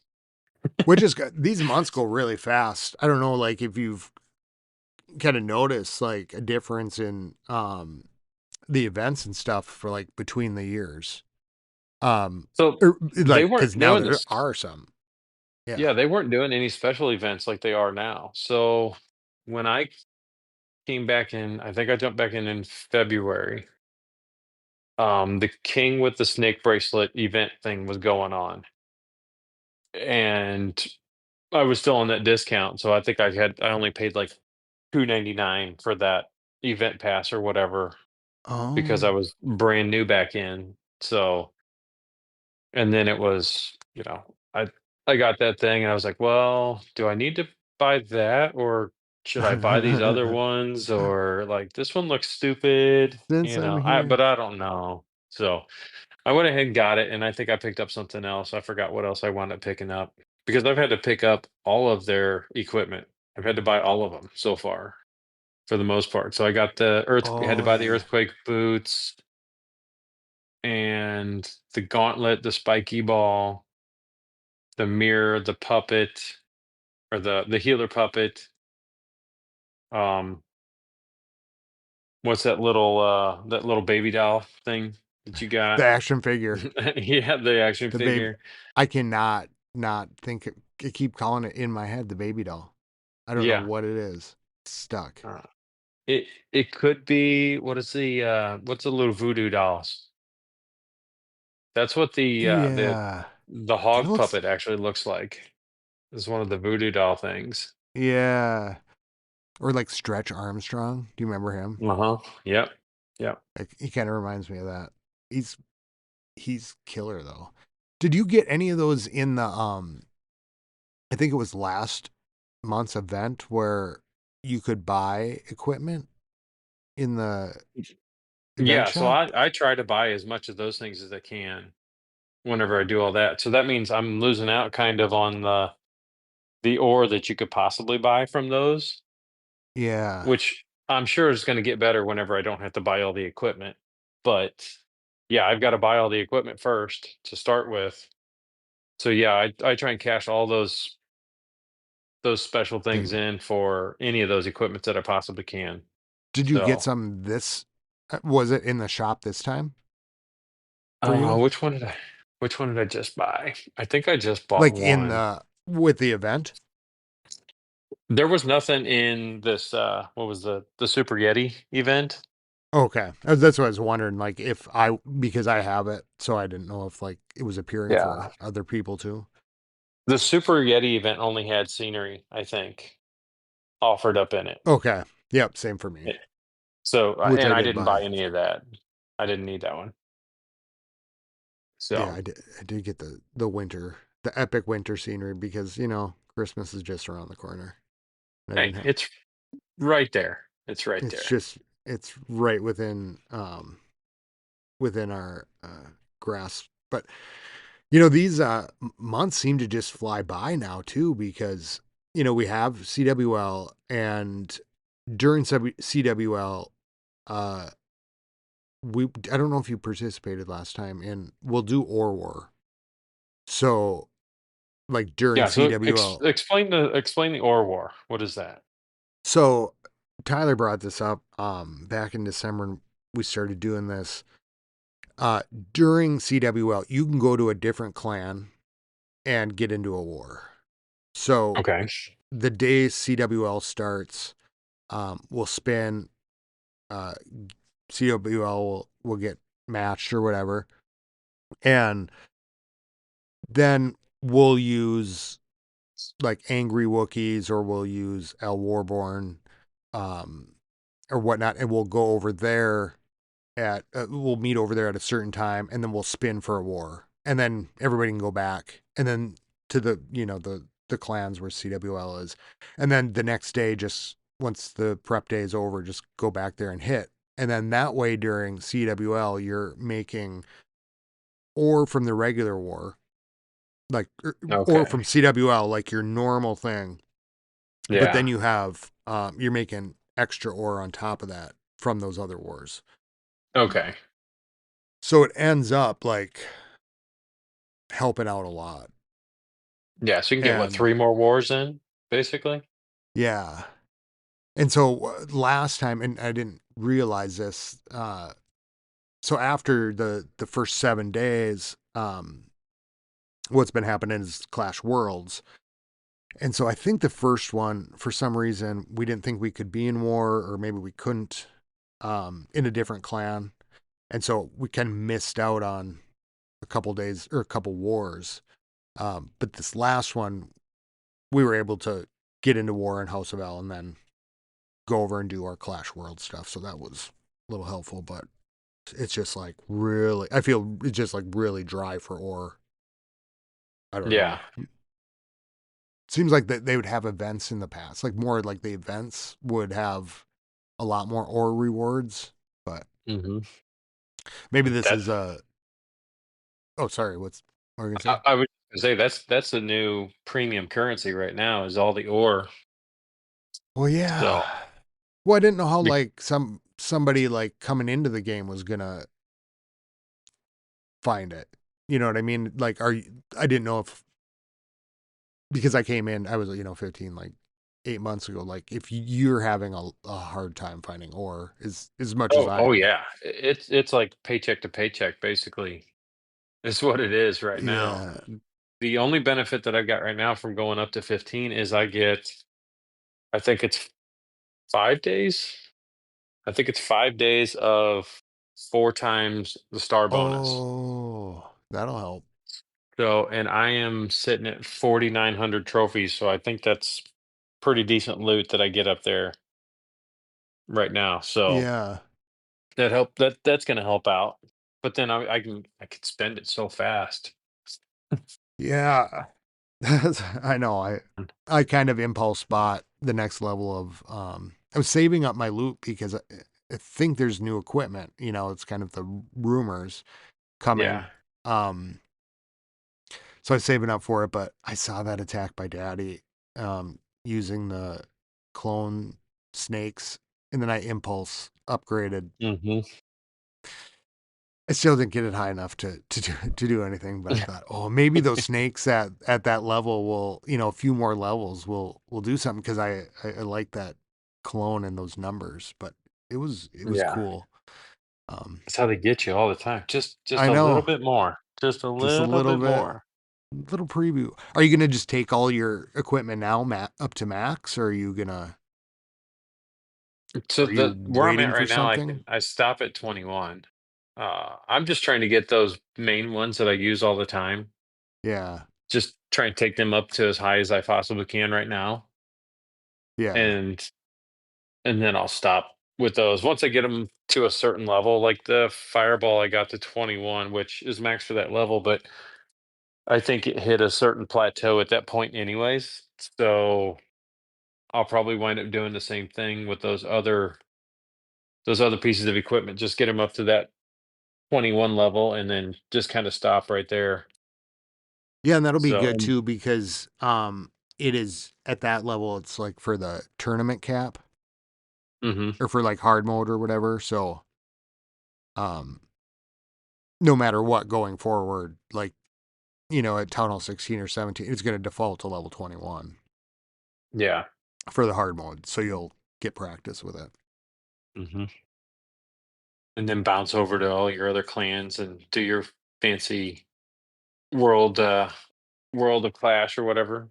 Which is good. These months go really fast. I don't know, like if you've kind of noticed like a difference in the events and stuff for like between the years. Um, So, like because they now were in there this are some. Yeah. yeah, they weren't doing any special events like they are now. So, when I came back in, I think I jumped back in February. The King with the Snake Bracelet event thing was going on, and I was still on that discount, so I only paid like 2.99 for that event pass or whatever because I Oh. was brand new back in. So, and then it was, I got that thing and I was like, well, do I need to buy that or should I buy these other ones or like this one looks stupid, Since I'm but here. I don't know. So, I went ahead and got it, and I think I picked up something else. I forgot what else I wound up picking up because I've had to pick up all of their equipment. I've had to buy all of them so far for the most part. So I got had to Oh buy the yeah. earthquake boots and the gauntlet, the spiky ball, the mirror, the puppet, or the healer puppet. Um, what's that little baby doll thing that you The got? action figure. Yeah, the action The baby. figure. I cannot not think I keep calling it in my head the baby doll. I don't know Yeah. what it is. It's stuck. Uh, it could be what's the little voodoo dolls? That's what Yeah. the Kind of hog looks. puppet actually looks like. Is one of the voodoo doll things. Yeah. Or like Stretch Armstrong. Do you remember him? Uh-huh. Yep. Yep. Like he kind of reminds me of that. He's he's killer though. Did you get any of those in the I think it was last month's event where you could buy equipment in the event Yeah, so shop? I try to buy as much of those things as I can whenever I do all that. So that means I'm losing out kind of on the ore that you could possibly buy from those, Yeah. which I'm sure is going to get better whenever I don't have to buy all the equipment. But yeah, I've got to buy all the equipment first to start with. So yeah, I try and cash all those special things Thing. in for any of those equipments that I possibly can. Did you get So, some this was it in the shop this time for you? which one did I just buy? I think I just bought Like in one. the with the event? There was nothing in this what was the Super Yeti event. Okay. That's what I was wondering. Like, if I, because I have it, so I didn't know if like it was appearing Yeah. for other people too. The Super Yeti event only had scenery, I think, offered up in it. Okay. Yep. Same for me, So, which and I I did didn't buy buy. any of that. I didn't need that one. Yeah, So, I did get the winter, the epic winter scenery because Christmas is just around the corner. I hey, didn't have. it's right there. It's right It's there. just it's right within our grasp. But these months seem to just fly by now too because we have CWL, and during CWL, uh, we I don't know if you participated last time, and we'll do Ore War. So like during Yeah. So, CWL, explain the Ore War. What is that? so Tyler brought this up back in December. And we started doing this. Uh, During CWL, you can go to a different clan and get into a war. So Okay. the day CWL starts, we'll spin. Uh, CWL will get matched or whatever, and then we'll use like Angry Wookiees, or we'll use El Warborn, um, or whatnot, and we'll go over there we'll meet over there at a certain time, and then we'll spin for a war, and then everybody can go back, and then to the the clans where CWL is, and then the next day, just once the prep day is over, just go back there and hit, and then that way during CWL you're making ore from the regular war, like or Okay. from CWL, like your normal thing, but Yeah. then you have you're making extra ore on top of that from those other wars. Okay. So it ends up like helping out a lot. Yeah. So you can get what, And three more wars in, basically? yeah. And so last time, and I didn't realize this, so after the first 7 days, what's been happening is Clash Worlds. And so I think the first one, for some reason, we didn't think we could be in war, or maybe we couldn't, in a different clan. And so we kind of missed out on a couple days or a couple wars. But this last one, we were able to get into war in House of L, and then go over and do our Clash World stuff. So that was a little helpful, but it's just like really, I feel it's just like really dry for ore. I don't know. Yeah. Seems like that they would have events in the past, like more like the events would have a lot more ore rewards, but Hmm. maybe this That is a. Oh, sorry. What were you gonna say? I would say that's the new premium currency right now is all the ore. Well, yeah. So, Well, I didn't know how bec- like somebody like coming into the game was gonna find it. You know what I mean? Like, I didn't know if, because I came in, I was 15 like 8 months ago. Like, if you're having a hard time finding ore, as much as I oh am. yeah, it's like paycheck to paycheck basically. Is what it is right now. Yeah. The only benefit that I've got right now from going up to 15 is I think it's 5 days. I think it's 5 days of four times the star bonus. Oh, that'll help. So, and I am sitting at 4,900 trophies. So I think that's pretty decent loot that I get up there right now. So Yeah. that's going to help out. But then I can spend it so fast. Yeah. I know. I kind of impulse bought the next level of I was saving up my loot because I think there's new equipment. It's kind of the rumors Yeah. coming. Um So I was saving up for it, but I saw that attack by Daddy using the clone snakes, and then I impulse upgraded. Hmm. I still didn't get it high enough to do anything, but I thought, oh, maybe those snakes at that level will, a few more levels will do something, because I like that clone and those numbers. But it was Yeah. cool. Um, That's how they get you all the time. Just I a little know, bit more. Just a just a little little bit bit. more. Little preview. Are you gonna just take all your equipment now, up to max, or are you gonna? So Are you the where I'm at waiting for right now, something? I stop at 21. I'm just trying to get those main ones that I use all the time. Yeah. Just try and take them up to as high as I possibly can right now, Yeah. and then I'll stop with those. Once I get them to a certain level, like the fireball, I got to 21, which is max for that level, but I think it hit a certain plateau at that point, anyways. So I'll probably wind up doing the same thing with those other pieces of equipment. Just get them up to that 21 level and then just kind of stop right there. Yeah, and that'll be So, good too because it is at that level it's like for the tournament cap mhm, or for like hard mode or whatever. So um no matter what going forward, like at Town Hall 16 or 17, it's gonna default to level 21 yeah. for the hard mode. So you'll get practice with it. Mhm. And then bounce over to all your other clans and do your fancy world world of clash or whatever.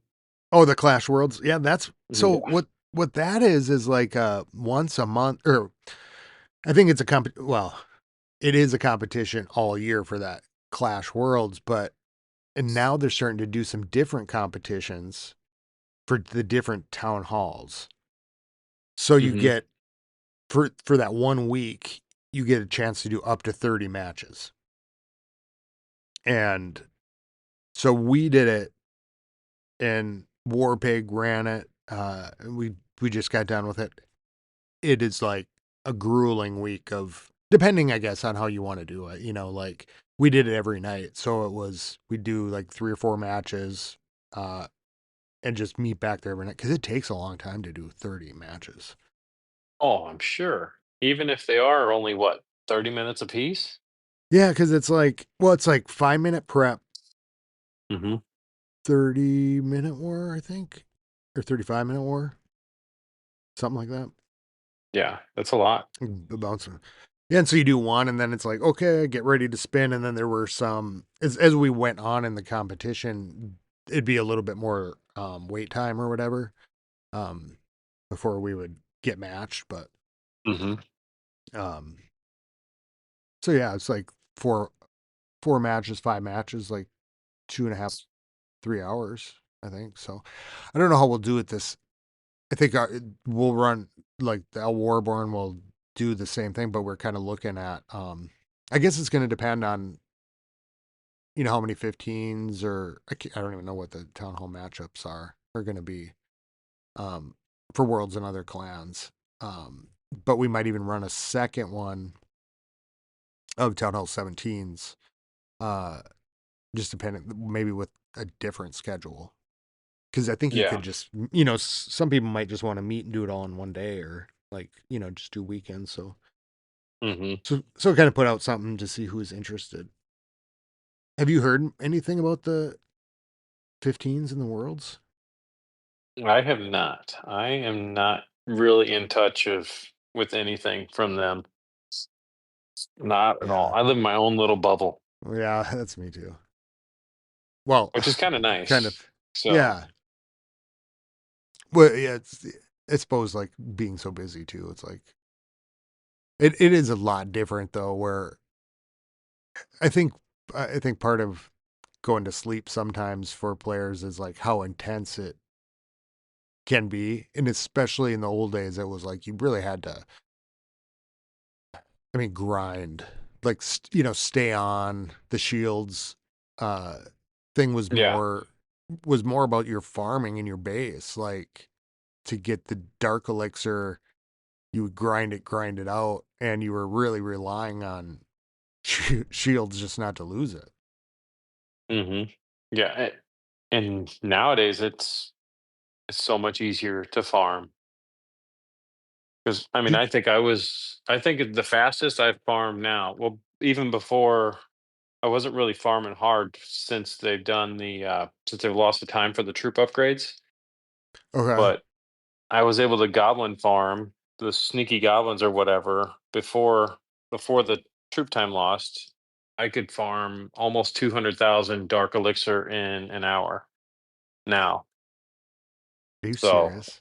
Oh, the Clash Worlds. Yeah, that's so Yeah. what that is like once a month or I think it's a well, it is a competition all year for that Clash Worlds, but and now they're starting to do some different competitions for the different town halls. So you Mhm. get for that 1 week, you get a chance to do up to 30 matches. And so we did it and Warpig ran it. We just got done with it. It is like a grueling week of depending, I guess, on how you want to do it. Like we did it every night. So it was we do like 3 or 4 matches, uh, and just meet back there every night because it takes a long time to do 30 matches. Oh, I'm sure. Even if they are only what, 30 minutes apiece? Yeah, because it's like, well, it's like 5 minute prep, Mhm. 30-minute war, I think, or 35-minute war, something like that. Yeah, that's a lot. Bouncing. Yeah, and so you do one, and then it's like, okay, get ready to spin. And then there were some, as we went on in the competition, it'd be a little bit more wait time or whatever um, before we would get matched. But Mhm. um, so yeah, it's like four matches, 5 matches, like 2.5, 3 hours, I think. So I don't know how we'll do it this. I think we'll run like the El Warborn will do the same thing, but we're kind of looking at. I guess it's going to depend on how many 15s or I don't even know what the town hall matchups are going to be um, for worlds and other clans. But we might even run a second one of town hall 17s, uh, just depending maybe with a different schedule. Because I think you Yeah. could just, some people might just want to meet and do it all in one day, or like, just do weekends. So, Mhm. so kind of put out something to see who's interested. Have you heard anything about the 15s in the worlds? I have not. I am not really in touch of with anything from them. Not at all. Yeah, I live in my own little bubble, yeah, that's me too. Well, which is kind of kind of, nice. So, yeah. Well, yeah, I suppose like being so busy too. It's like it is a lot different though. Where I think I think part of going to sleep sometimes for players is like how intense it can be, and especially in the old days, it was like you really had to, I mean, grind, like stay on the shields. Uh, thing yeah. was more about your farming and your base, like to get the dark elixir. You would grind it out, and you were really relying on shields just not to lose it. Mhm. Yeah, and nowadays it's so much easier to farm. Because I mean, Did, I think the fastest I've farmed now, well, even before I wasn't really farming hard since since they've lost the time for the troop upgrades, okay. but I was able to goblin farm the sneaky goblins or whatever before the troop time lost. I could farm almost 200,000 dark elixir in an hour now. Are you So, serious?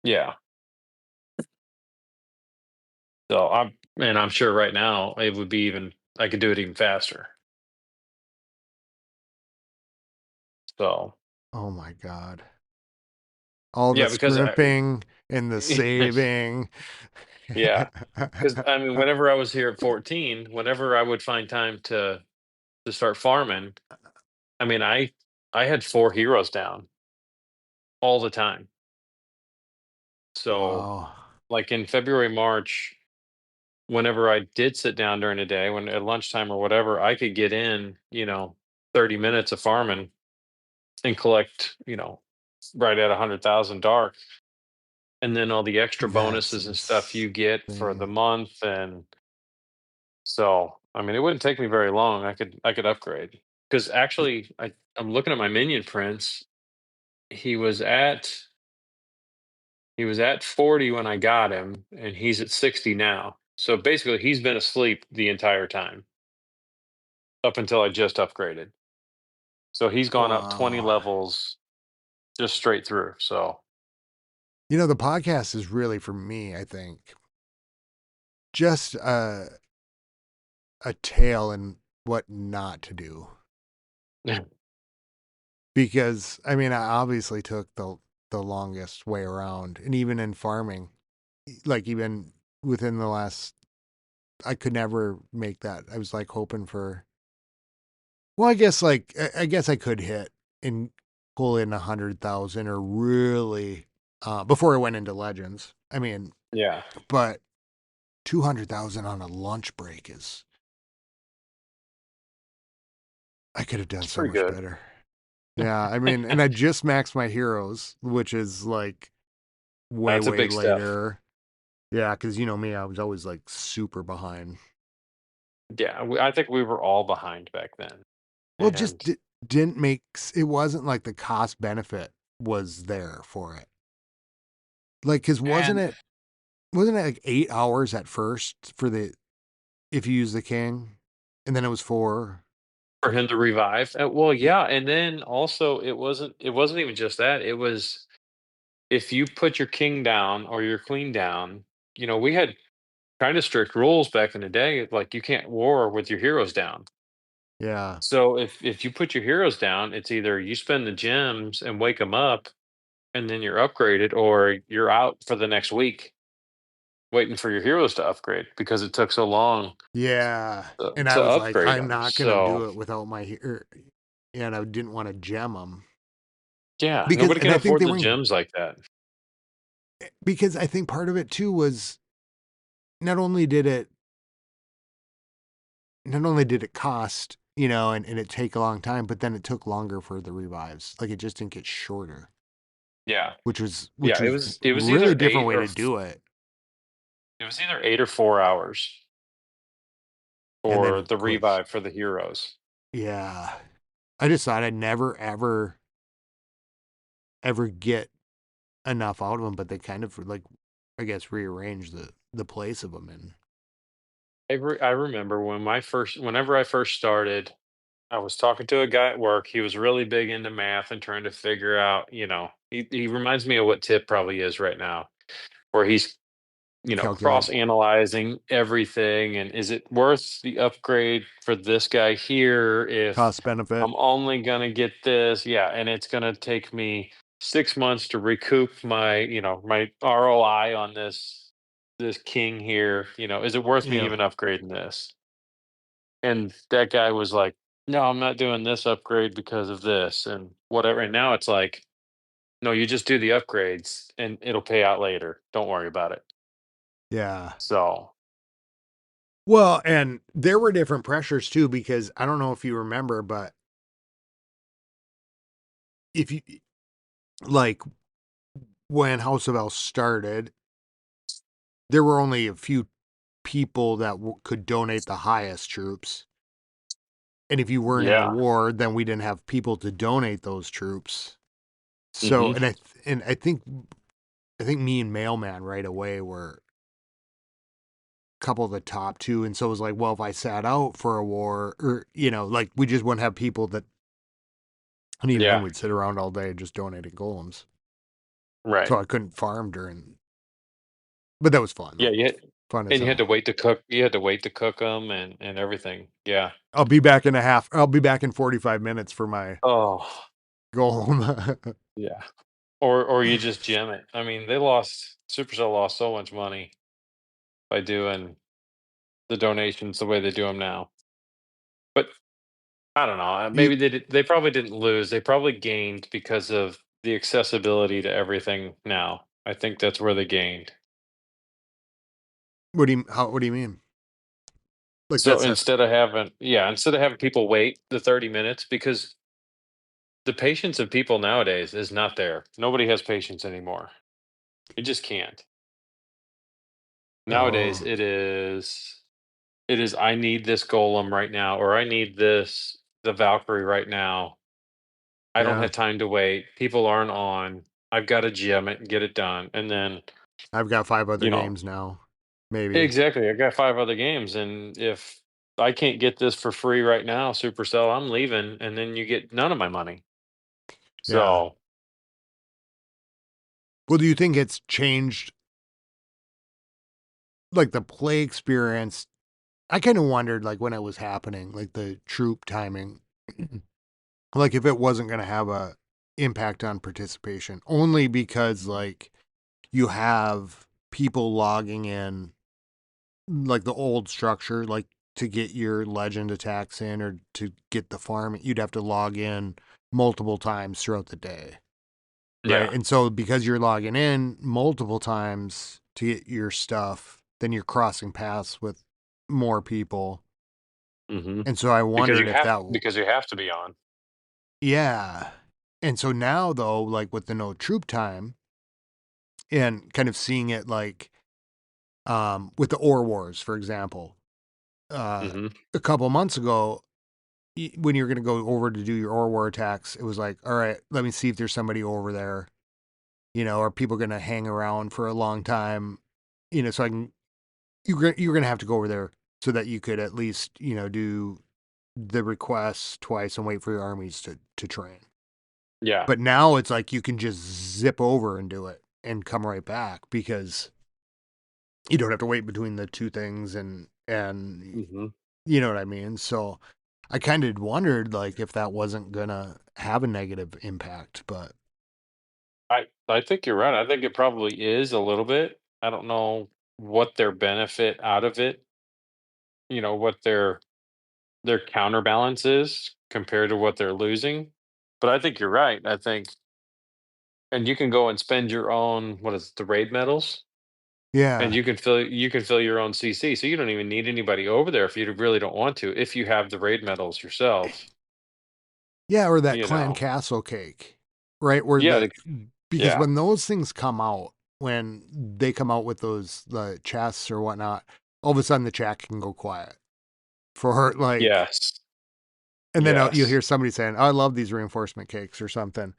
yeah. So I'm sure right now it would be even I could do it even faster. So Oh my God. All the yeah, because scrimping and the saving. yeah, because I mean, whenever I was here at 14, whenever I would find time to start farming, I mean, I had 4 heroes down all the time. So, Wow. like in February, March, whenever I did sit down during the day, when at lunchtime or whatever, I could get in, 30 minutes of farming and collect, right at 100,000 dark, and then all the extra That's bonuses and stuff you get for the insane. month. And so, I mean, it wouldn't take me very long. I could upgrade because actually, I'm looking at my minion prints. He was at he was at 40 when I got him, and he's at 60 now. So basically, he's been asleep the entire time up until I just upgraded. So he's gone up 20 Wow. levels just straight through. So The podcast is really for me, I think, just a tale and what not to do. Because I mean, I obviously took the longest way around, and even in farming, like even within the last, I could never make that. I was like hoping for. Well, I guess like I guess I could hit and pull in 100,000 or really before I went into legends. I mean, yeah, but 200,000 on a lunch break is I could have done it's so pretty much good. better. Yeah, I mean, and I just maxed my heroes, which is like way, That's a way big step. later. Yeah, because you know me, I was always like super behind. Yeah, I think we were all behind back then. Well, it just And didn't make it wasn't like the cost benefit was there for it. Like, because and wasn't it like 8 hours at first for the if you use the king, and then it was 4. for him to revive, well, yeah, and then also it wasn't even just that. It was if you put your king down or your queen down, we had kind of strict rules back in the day. Like you can't war with your heroes down. Yeah, So if you put your heroes down, it's either you spend the gems and wake them up, and then you're upgraded, or you're out for the next week waiting for your heroes to upgrade because it took so long yeah. And I to was like, upgrade I'm them. not gonna So do it without my and I didn't want to gem them yeah, because, nobody and can I think afford they the weren't gems like that. because I think part of it too was not only did it not only did it cost, and it take a long time, but then it took longer for the revives. Like it just didn't get shorter, Yeah, which yeah. It was was it was really either different way to do it. 8 or 4 hours And then for it the quits. revive for the heroes. Yeah. I just thought I'd never ever get enough out of them, but they kind of like I guess rearranged the place of them and I remember whenever I first started, I was talking to a guy at work. He was really big into math and trying to figure out, he reminds me of what Tip probably is right now, where he's, calculate cross analyzing everything. And is it worth the upgrade for this guy here if cost benefit. I'm only going to get this? Yeah. And it's going to take me 6 months to recoup my ROI on this king here. Is it worth me Yeah. even upgrading this? And that guy was like, "No, I'm not doing this upgrade because of this and whatever." And now it's like, "No, you just do the upgrades and it'll pay out later. Don't worry about it." Yeah. So, Well, and there were different pressures too, because I don't know if you remember, but if you like when House of L started, there were only a few people that could donate the highest troops. And if you weren't in the yeah. war, then we didn't have people to donate those troops. So, Mhm. and I think me and Mailman right away were a couple of the top two, and so it was like, well, if I sat out for a war, or like we just wouldn't have people that, and even then Yeah. we'd sit around all day just donating golems. Right. So I couldn't farm during, but that was fun Yeah, though. Fun as And you had to hell. wait to cook you had to wait to cook them and everything. Yeah. I'll be back in 45 minutes for my Oh, go home. yeah. Or you just gym it. I mean, they lost Supercell lost so much money by doing the donations the way they do them now. But I don't know, You maybe they probably didn't lose, they probably gained because of the accessibility to everything now. I think that's where they gained. what do you mean? Like So that's a instead of having people wait the 30 minutes because the patience of people nowadays is not there. Nobody has patience anymore. You just can't. Nowadays, oh, it is I need this golem right now, or I need the Valkyrie right now. I don't yeah. have time to wait. People aren't on. I've got to gem it and get it done. And then, I've got 5 other you know, games now. Maybe. exactly. I got 5 other games. And if I can't get this for free right now, Supercell, I'm leaving. And then you get none of my money. Yeah. So, Well, do you think it's changed like the play experience? I kind of wondered like when it was happening, like the troop timing, like if it wasn't going to have a impact on participation only because like you have people logging in like the old structure, like to get your legend attacks in or to get the farm, you'd have to log in multiple times throughout the day. Right. yeah. And so because you're logging in multiple times to get your stuff, then you're crossing paths with more people. hmm And so I Because wondered if because you have to be on. yeah. And so now though, like with the no troop time and kind of seeing it like with the ore wars, for example, uh hmm a couple months ago, when you're going to go over to do your ore war attacks, it was like, all right, let me see if there's somebody over there. Are people going to hang around for a long time? So I can you're gonna have to go over there so that you could at least do the requests twice and wait for your armies to train. Yeah. But now it's like you can just zip over and do it and come right back because you don't have to wait between the two things and hmm you know what I mean. So I kind of wondered like if that wasn't gonna have a negative impact, but I think you're right. I think it probably is a little bit. I don't know what their benefit out of it, what their counterbalance is compared to what they're losing. But I think you're right. I think and you can go and spend your own what is it, the raid medals and yeah, you can fill your own CC. So you don't even need anybody over there if you really don't want to if you have the raid medals yourself, yeah, or that you clan know. castle cake, right? Where Yeah, the because yeah. when those things come out, when they come out with those the chests or whatnot, all of a sudden the chat can go quiet for like, Yes. and then you'll Yes. hear somebody saying, "Oh, I love these reinforcement cakes" or something,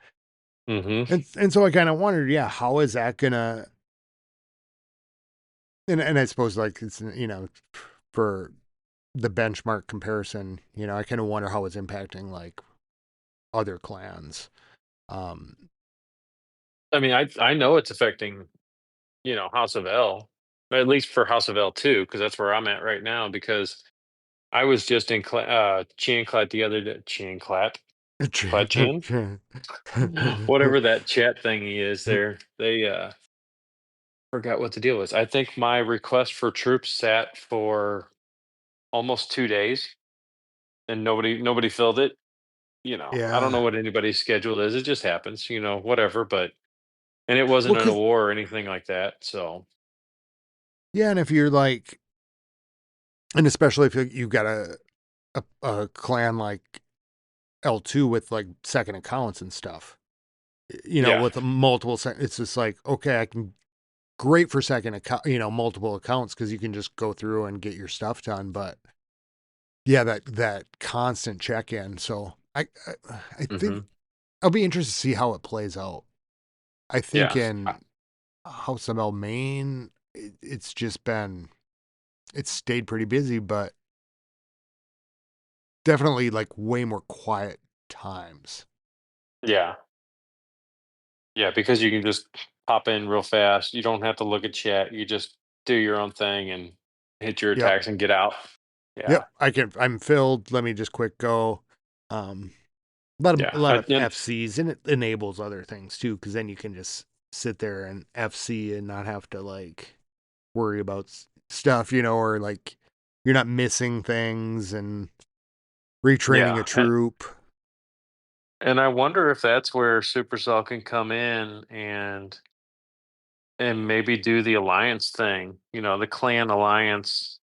Mhm. and so I kind of wondered, yeah, how is that gonna? And I suppose like it's for the benchmark comparison, I kind of wonder how it's impacting like other clans. Um, I mean, I know it's affecting, House of L, at least for House of L 2, because that's where I'm at right now. Because I was just in Chianclat the other day. Chianclat, Clan, whatever that chat thingy is. There, they forgot what the deal was. I think my request for troops sat for almost 2 days, and nobody filled it. I don't know yeah, what anybody's schedule is. It just happens, whatever. But and it well, wasn't in a cause war or anything like that. So yeah, and if you're like, and especially if you've got a clan like L2 with like second accounts and stuff, yeah. with a multiple, it's just like, okay, I can, great for second account, multiple accounts because you can just go through and get your stuff done. But yeah, that constant check in. So I think hmm I'll be interested to see how it plays out. I think Yeah. in House of El Maine, it's just been, it's stayed pretty busy, but definitely like way more quiet times. Yeah. Yeah, because you can just pop in real fast. You don't have to look at chat. You just do your own thing and hit your Yep. attacks and get out. Yep. Yeah. I'm filled. Let me just quick go. Um, a Yeah. lot of And FCs, and it enables other things too, because then you can just sit there and FC and not have to like worry about stuff, or like you're not missing things and retraining a yeah. troop. And I wonder if that's where Supercell can come in and maybe do the alliance thing, the clan alliance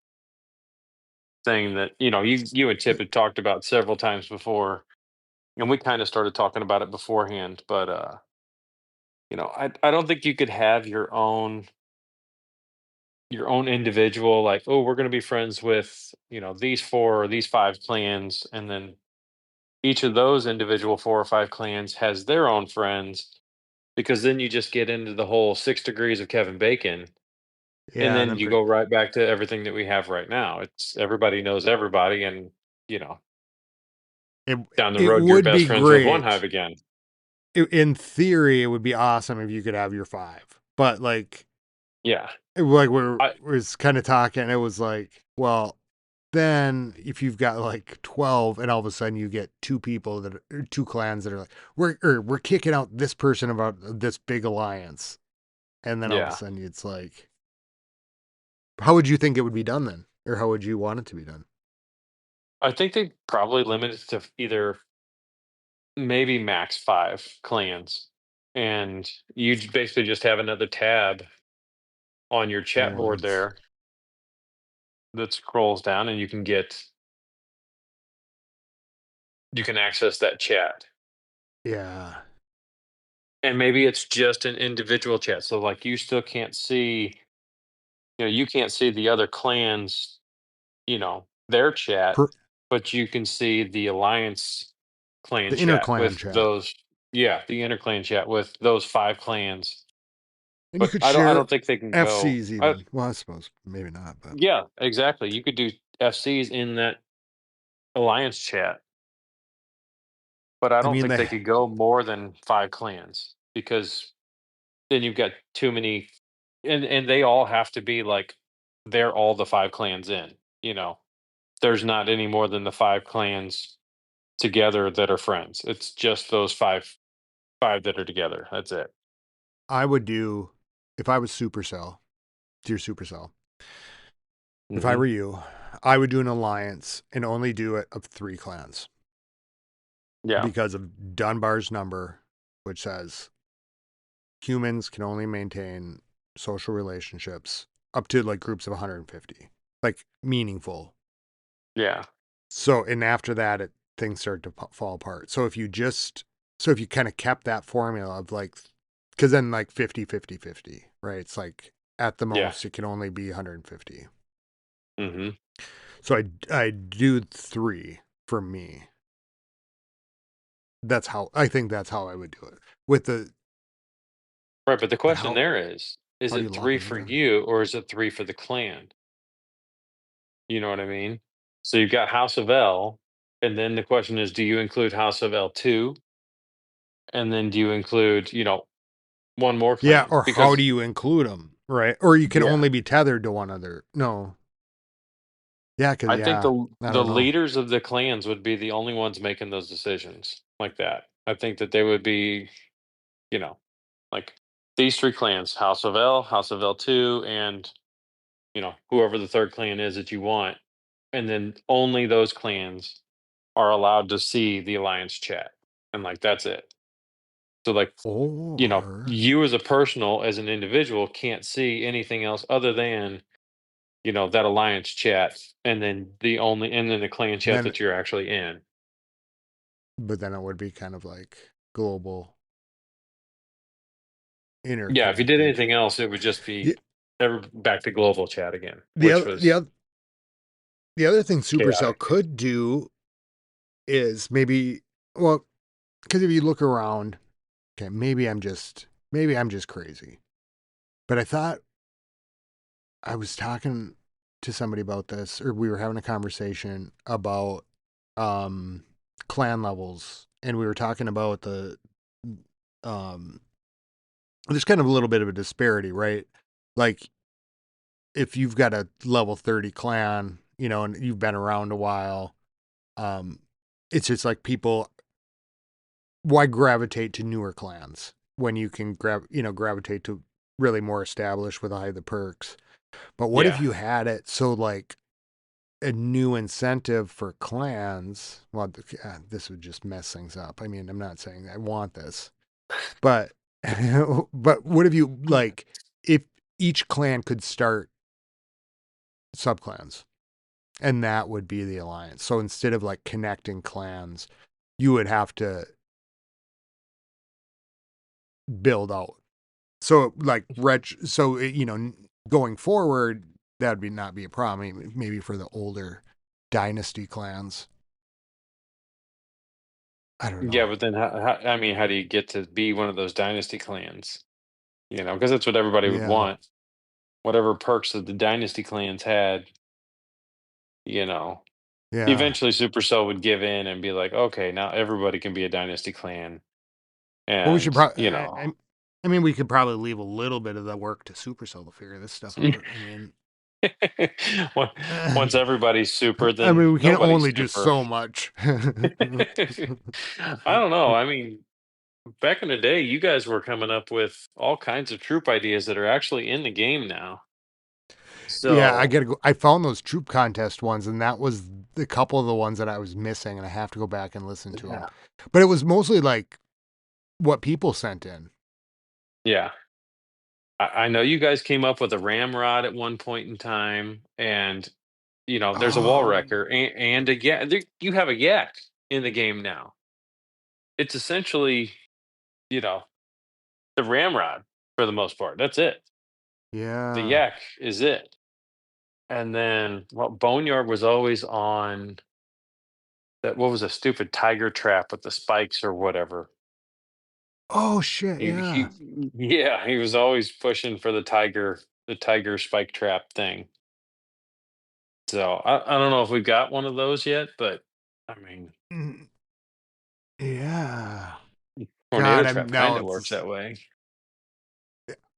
thing that, you and Tip had talked about several times before. And we kind of started talking about it beforehand, but I don't think you could have your own individual, like, oh, we're going to be friends with these four or these five clans, and then each of those individual four or five clans has their own friends, because then you just get into the whole 6 degrees of Kevin Bacon, and Yeah, and then then you go right back to everything that we have right now. It's everybody knows everybody, and you know it down the it road you're would best be friends with one hive great. again. In theory, it would be awesome if you could have your five, but Yeah. like we're I was kind of talking. It was like, well, then if you've got like 12, and all of a sudden you get two people or two clans that are like, we're kicking out this person about this big alliance, and then all of a yeah. sudden it's like, how would you think it would be done then, or how would you want it to be done? I think they probably limit it to either maybe max 5 clans, and basically just have another tab on your chat board Boards. there that scrolls down, and you can access that chat. Yeah. And maybe it's just an individual chat, so like you still can't see, you can't see the other clans, their chat, Per, but you can see the alliance clan the chat interclan with chat, those. Yeah, the interclan chat with those 5 clans. and you But could I share don't think they can go. FCs even. Well, I suppose maybe not, but Yeah, exactly. You could do FCs in that alliance chat, but I I don't mean think the they could go more than 5 clans, because then you've got too many, and they all have to be like they're all the 5 clans in. You know, there's not any more than the 5 clans together that are friends. It's just those five that are together. That's it. I would do if I was Supercell, dear Supercell. If I Hmm. were you, I would do an alliance and only do it of three clans Yeah, because of Dunbar's number, which says humans can only maintain social relationships up to like groups of 150, like meaningful. yeah, So, and after that, things start to fall apart. So if you kind of kept that formula of like, because then like 50, 50, 50, right? It's like at the yeah. most, it can only be 150. Hmm. So I do three for me. I think that's how I would do it with Right, but the but question there is how do you it lock three them for together? you or is it three for the clan? You know what I mean? So you've got House of L, and then the question is, do you include House of L2? And then do you include, one more Yeah. clan? Or how do Because you include them? Right. Or you can yeah, only be tethered to one other. No. Yeah. Cause I think yeah, I the don't know. leaders of the clans would be the only ones making those decisions like that. I think that they would be, you know, like these 3 clans: House of L, House of L2, and whoever the third clan is that you want, and then only those clans are allowed to see the alliance chat, and like that's it. So like, Or you as a personal, as an individual, can't see anything else other than that alliance chat, and then the clan chat then, that you're actually in. but then it would be kind of like global Yeah, if you did interconnected. anything else, it would just be The, back to global chat again, the which other, the was other, the other thing Supercell chaotic. could do is maybe, well, because if you look around, okay, maybe I'm just crazy, but I thought I was talking to somebody about this, or we were having a conversation about um clan levels, and we were talking about um there's kind of a little bit of a disparity, right? Like if you've got a level 30 clan, you know, and you've been around a while, um, it's just like people, why gravitate to newer clans when you can gravitate to really more established with high the perks. But what if Yeah. you had it so like a new incentive for clans? Well, this would just mess things up. I mean, I'm not saying I want this, but but what if you like if each clan could start subclans and that would be the alliance. So instead of like connecting clans, you would have to build out. So like going forward that would be not be a problem. Maybe for the older dynasty clans. I don't Yeah, know. but then I mean, how do you get to be one of those dynasty clans? You know, because that's what everybody would Yeah. want. Whatever perks that the dynasty clans had, you know. Yeah. Eventually Supercell would give in and be like, "Okay, now everybody can be a dynasty clan." Well, we should And, probably. you know, I mean, we could probably leave a little bit of the work to Supercell to figure this stuff out. I mean, on- I once everybody's super, then mean, we can nobody's only do super. so much. I don't know. I mean, back in the day, you guys were coming up with all kinds of troop ideas that are actually in the game now. Yeah, I So, gotta go. I found those troop contest ones, and that was a couple of the ones that I was missing, and I have to go back and listen to them. yeah. But it was mostly like what people sent in. Yeah. I know you guys came up with a ramrod at one point in time, and there's a wall Oh, wrecker and a yak. You have a yak in the game now. It's essentially, you know, the ramrod for the most part. That's it. The yeah. yak is it. And then, well, Boneyard was always on that. What was a stupid tiger trap with the spikes or whatever? Oh shit, yeah. Yeah, he was always pushing for the tiger spike trap thing. So I don't know if we've got one of those yet, but I mean, Mm, yeah. tornado God, trap kind of works that way.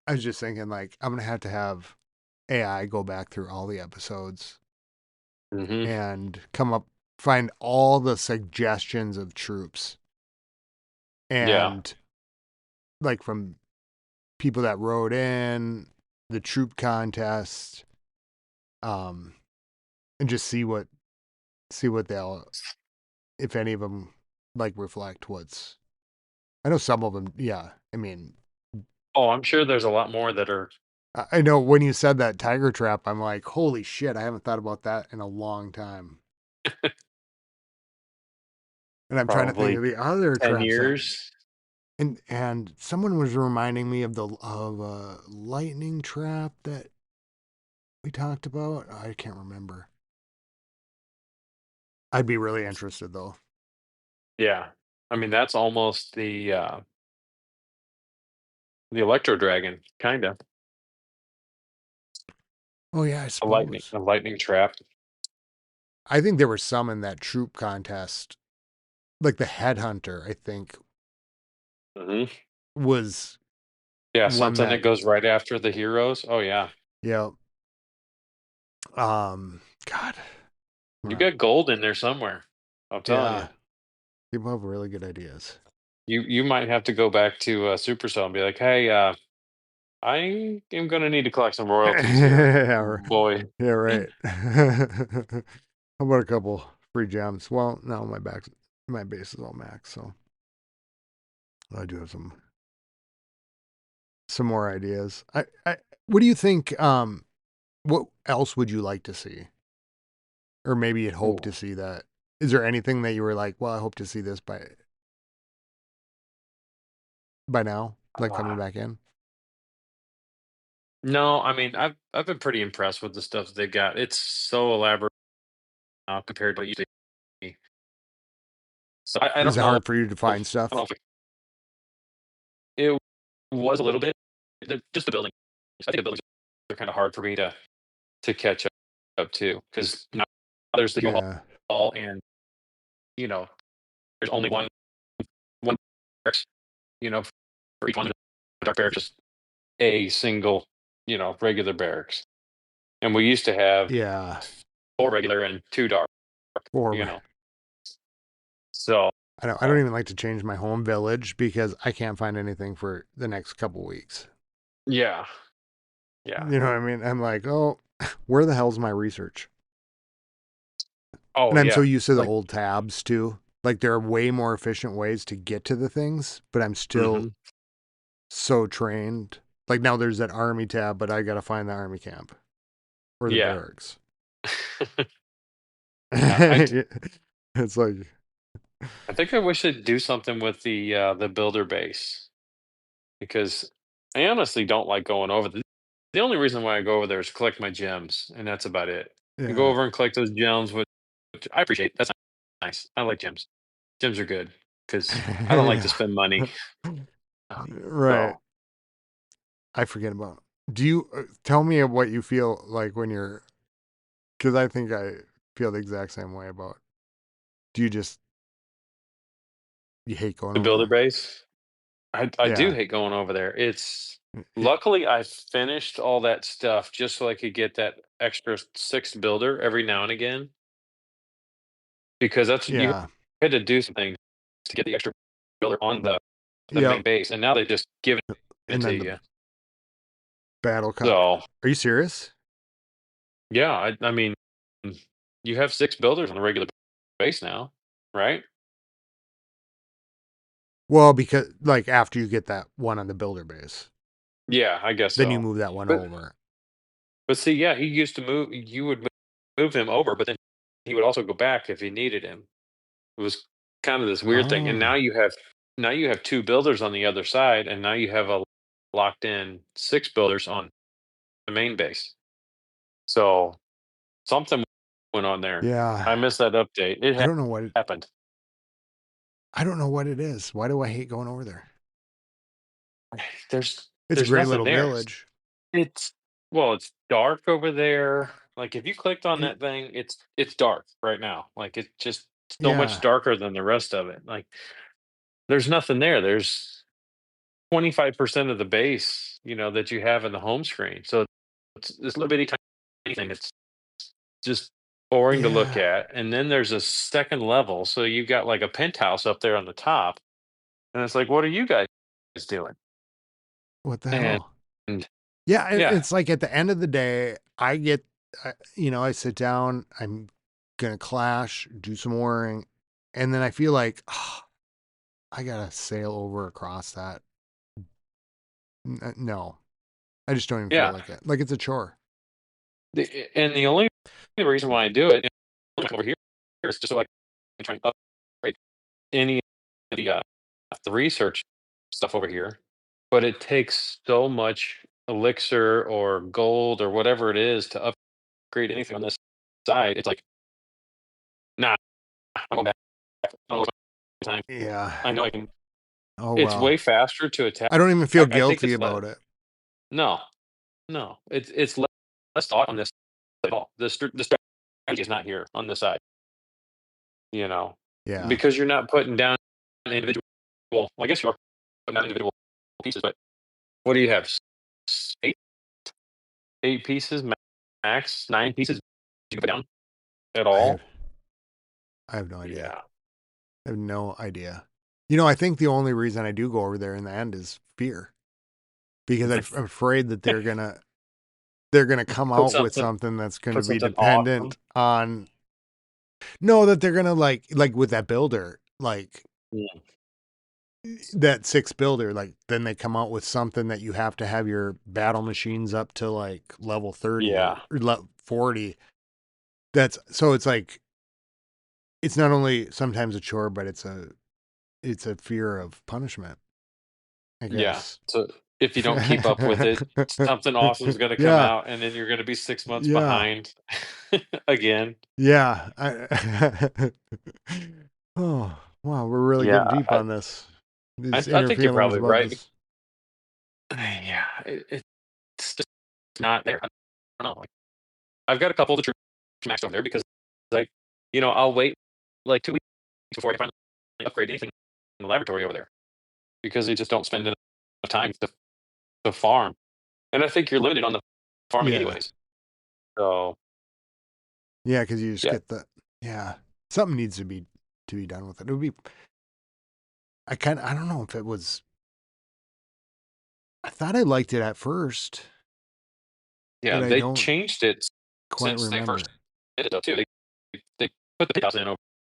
I was just thinking like I'm gonna have to have AI go back through all the episodes Hmm. and find all the suggestions of troops Yeah. and like from people that wrote in the troop contest, um, and just see what they'll if any of them like reflect what's. I know some of them. Yeah, I mean, Oh, I'm sure there's a lot more that are I know when you said that tiger trap, I'm like, holy shit, I haven't thought about that in a long time. And I'm trying to think of probably the other 10 traps that years. and someone was reminding me of the of a lightning trap that we talked about. I can't remember. I'd be really interested though. Yeah. I mean, that's almost the Electro Dragon, kind of. Oh yeah, I A suppose. lightning trap. I think there were some in that troop contest, like the headhunter. I think Hmm. was Yeah, one something that that goes right after the heroes. Oh yeah. yeah. God, You right. got gold in there somewhere. I'm telling you. Yeah, people have really good ideas. You might have to go back to Supercell and be like, "Hey, I am going to need to collect some royalties here, yeah, boy." yeah, right. How about a couple free gems? Well, no, my base is all max, so I do have some more ideas. What do you think? What else would you like to see, or maybe you'd hope Ooh. to see that? Is there anything that you were like, well, I hope to see this by now, like coming Ah. back in? No, I mean, I've been pretty impressed with the stuff that they've got. It's so elaborate now compared to what it used to be. So I Is don't it know hard for you to if find I don't know stuff? if it was a little bit. Just the building. I think the buildings are kind of hard for me to catch up to because now there's the Hall, Yeah. and you know there's only one barracks, for each one of the dark barracks, just a single regular barracks. And we used to have Yeah. 4 regular and 2 dark, you Or know? So, I don't even like to change my home village because I can't find anything for the next couple weeks. yeah, yeah. You know what I mean? I'm like, oh, where the hell's my research? Oh, And I'm so yeah. used to the Like old tabs too. Like there are way more efficient ways to get to the things, but I'm still mhm. so trained. Like now there's that army tab, but I gotta find the army camp or the Yeah. barracks. Yeah, It's like, I think I wish they'd do something with the builder base, because I honestly don't like going over the only reason why I go over there is to collect my gems, and that's about it. I go yeah. over and collect those gems, which I appreciate. That's nice. I like gems. Gems are good because I don't like to Yeah. spend money. Right. So I forget about. Do you tell me what you feel like when you're? Because I think I feel the exact same way about. Do you just you hate going the over builder there? base, I do Yeah. hate going over there. It's It- luckily I finished all that stuff just so I could get that extra sixth builder every now and again, because that's you yeah. had to do some things to get the extra builder on the Yep. main base, and now they just give it And to then the you. battle cut. So Are you serious? yeah, I mean, you have 6 builders on a regular base now, right? Well, because like after you get that one on the builder base, Yeah, I guess then you so. move that one But over. see, yeah, he used to move. You would move him over, but then he would also go back if he needed him. It was kind of this weird thing, and Oh. now you have 2 builders on the other side, and now you have a locked in 6 builders on the main base. So something went on there. Yeah. I missed that update. It I don't know what happened. I don't know what it is. Why do I hate going over there? It's a There's great nothing little there. village. It's well, it's dark over there. Like if you clicked on It, that thing, it's dark right now. Like it's just so much yeah. darker than the rest of it. Like there's nothing there. There's 25% of the base, that you have in the home screen. So it's this little bitty tiny thing. It's just boring to look Yeah. at. And then there's a second level. So you've got like a penthouse up there on the top. And it's like, what are you guys doing? What the And, hell? and Yeah, yeah, it's like at the end of the day, I get, I sit down, I'm gonna clash, do some mooring, and then I feel like I gotta sail over across that. No, I just don't even feel yeah. like it. Like it's a chore. And the only reason why I do it over here is just so I can try and upgrade any of the research stuff over here. But it takes so much elixir or gold or whatever it is to upgrade anything on this side. It's like, nah, I'm going back. I don't waste my time. Yeah. I know I can. Oh It's way well. faster to attack. I don't even feel I think guilty it's about it. no, no. It's less thought on this at all. The strategy is not here on this side. You know, Yeah. because you're not putting down individual. Well, I guess you are putting down individual pieces, but what do you have? 8, 8 pieces max, 9 pieces. You can put down at I have all? I have no idea. Yeah. I have no idea. I think the only reason I do go over there in the end is fear because I'm afraid that they're gonna come Put out with something something that's gonna put be something awesome. dependent on no, that they're gonna like with that builder, like Mm, that six builder, like then they come out with something that you have to have your battle machines up to like level 30 yeah, or 40. That's so it's like it's not only sometimes a chore, but it's a fear of punishment, I yeah. guess. So, if you don't keep up with it, something awesome is gonna come Yeah, out, and then you're gonna be 6 months yeah, behind again. yeah. Oh, wow, we're really Yeah, getting deep on this. These I inner think you're feelings probably about right. this. Yeah, it's just not there. I don't know, like, I've got a couple of the troops maxed over there because, like, I'll wait, like, 2 weeks before I finally upgrade anything in the laboratory over there because they just don't spend enough time to farm, and I think you're limited on the farming Yeah, anyways. So Yeah, because you just yeah, get the yeah. Something needs to be done with it. It would be. I don't know if it was. I thought I liked it at first, but yeah, I they don't changed it quite since they first remember. did it though too. They put the house in over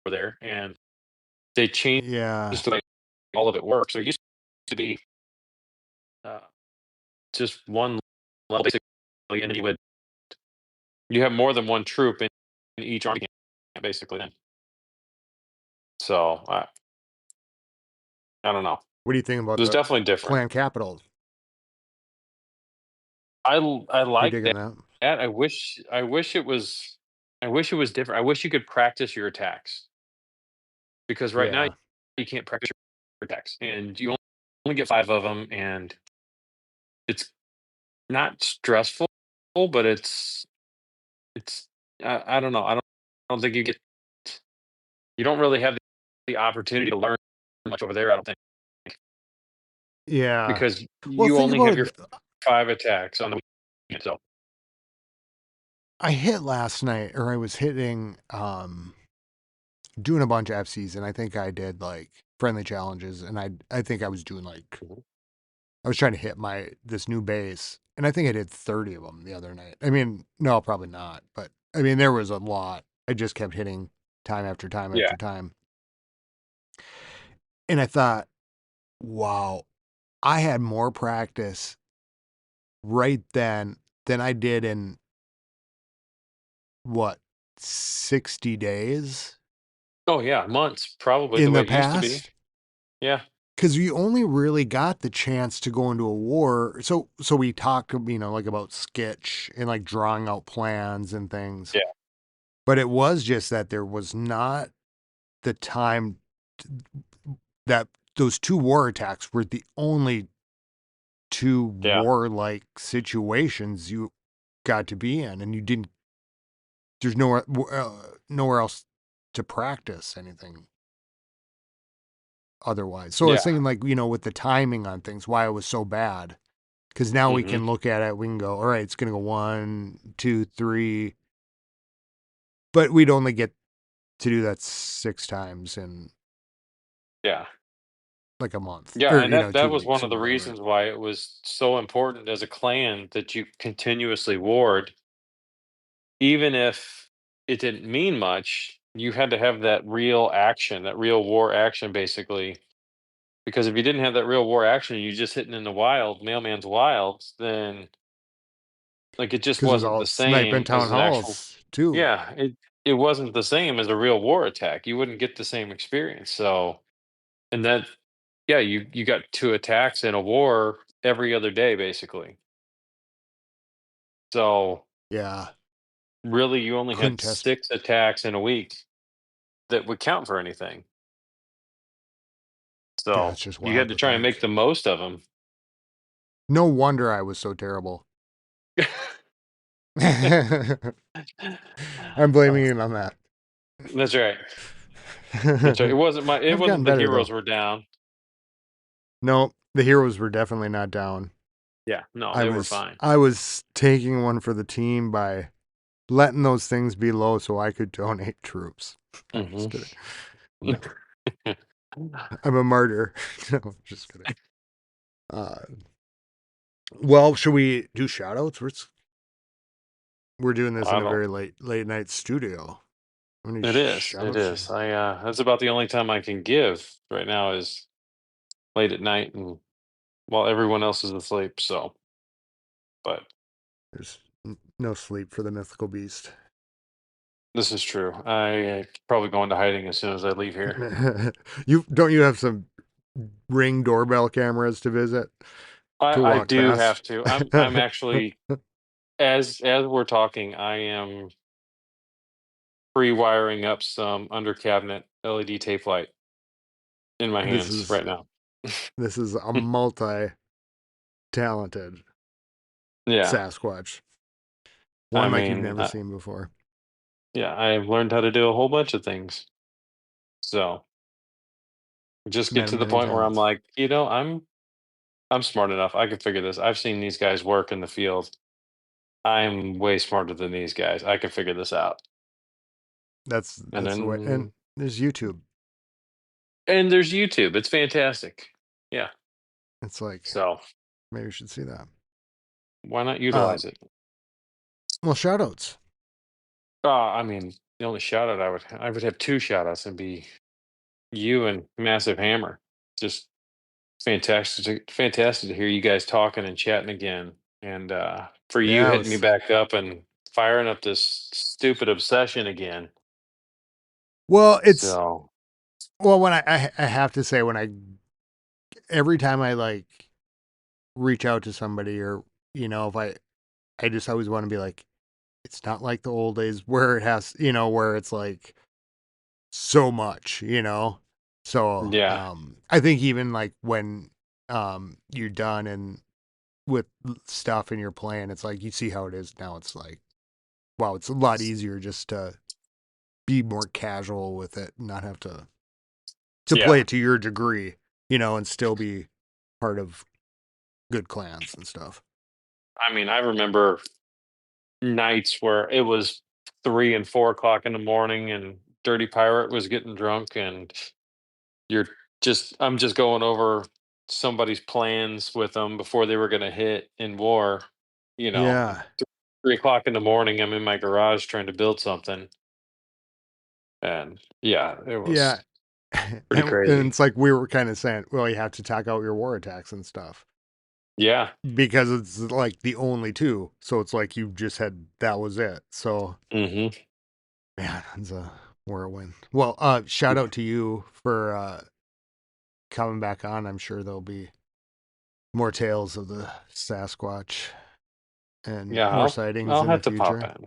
there, and they changed Yeah, the way all of it works. There used to be uh, just one level basically, and then you have more than one troop in each army camp basically. Then, so I don't know. what do you think It about was the definitely different. clan capital? I You like digging that? that. I wish it was different. I wish you could practice your attacks because right now Yeah, you can't practice your attacks, and you only get 5 of them, and it's not stressful, but it's I don't know. I don't think you don't really have the opportunity to learn much over there. I don't think yeah. because Well, you think only have about your it. 5 attacks on the weekend. So I hit last night, or I was hitting, doing a bunch of FCs, and I think I did like friendly challenges, and I think I was doing like mhm. I was trying to hit my this new base, and I think I did 30 of them the other night. I mean, no, probably not, but I mean there was a lot. I just kept hitting time after time Yeah. after time, and I thought, wow, I had more practice right then than I did in what 60 days Oh yeah, months probably the in way the it used to be. past. Yeah. Because we only really got the chance to go into a war. So we talked, like about sketch and like drawing out plans and things. Yeah. But it was just that there was not the time that those two war attacks were the only two Yeah. war-like situations you got to be in, and you didn't. There's nowhere else to practice anything otherwise. So I was Yeah. thinking, like, with the timing on things, why it was so bad. Because now we Mhm. can look at it, we can go, all right, it's going to go 1, 2, 3, but we'd only get to do that 6 times in Yeah. like a month Yeah, or, and that two was weeks one or of the whatever. reasons why it was so important as a clan that you continuously warred, even if it didn't mean much, you had to have that real action, that real war action basically. Because if you didn't have that real war action, you just hitting in the wild, mailman's wilds, then like it just Because it was wasn't all the sniping same town as an actual halls too. yeah, it wasn't the same as a real war attack. You wouldn't get the same experience. So and that yeah, you got 2 attacks in a war every other day basically. So Yeah. really you only Couldn't had test. 6 attacks in a week that would count for anything. Yeah, So it's just you had wild to to try and make think. the most of them. No wonder I was so terrible. I'm blaming it on that. That's right. That's right. It I've gotten wasn't the better heroes though. were down. No, the heroes were definitely not down. Yeah, no, I they were was fine. I was taking one for the team by letting those things be low so I could donate troops. I'm just Mhm. kidding. No, I'm a martyr. No, just kidding. Uh, well, should we do shout outs? We're doing this in I a don't very late night studio. How many it is, shout it outs? is. That's about the only time I can give right now is late at night and while everyone else is asleep, so but There's no sleep for the mythical beast. this is true. I probably go into hiding as soon as I leave here. You have some ring doorbell cameras to visit to I walk do past. have to. I'm actually as we're talking, I am pre-wiring up some under cabinet LED tape light in my this hands is right now. this is a multi talented Yeah. Sasquatch, I one like you've mean, never seen before. yeah, I've learned how to do a whole bunch of things. So, just get Man of to the many point where I'm talents. like, I'm smart enough. I can figure this. I've seen these guys work in the field. I'm way smarter than these guys. I can figure this out. That's And the way. And then there's YouTube. and there's YouTube. It's fantastic. Yeah. It's like So maybe you should see that. why not utilize it? Well, shout outs. I mean, the only shout out I would have two shout outs and be you and Massive Hammer. Just fantastic to hear you guys talking and chatting again. And for you Yeah, it hitting me was. back up and firing up this stupid obsession again. Well, it's So when I have to say when I every time I like reach out to somebody or if I just always want to be like it's not like the old days where it has where it's like so much. So yeah, I think even like when you're done and with stuff and you're playing, it's like you see how it is now. It's like wow, it's a lot easier just to be more casual with it, and not have to yeah. play it to your degree, and still be part of good clans and stuff. I mean, I remember nights where it was 3 and 4 o'clock in the morning, and Dirty Pirate was getting drunk, and you're I'm just going over somebody's plans with them before they were going to hit in war. And Yeah. 3 o'clock in the morning, I'm in my garage trying to build something, and yeah, it Yeah. was pretty And crazy. it's like we were kind of saying, well, you have to talk out your war attacks and stuff Yeah. because it's like the only two. So it's like you just had that was it. So Hmm. man, it's a whirlwind. Well, shout out to you for coming back on. I'm sure there'll be more tales of the Sasquatch and Yeah, more sightings I'll in the have to pop future. in.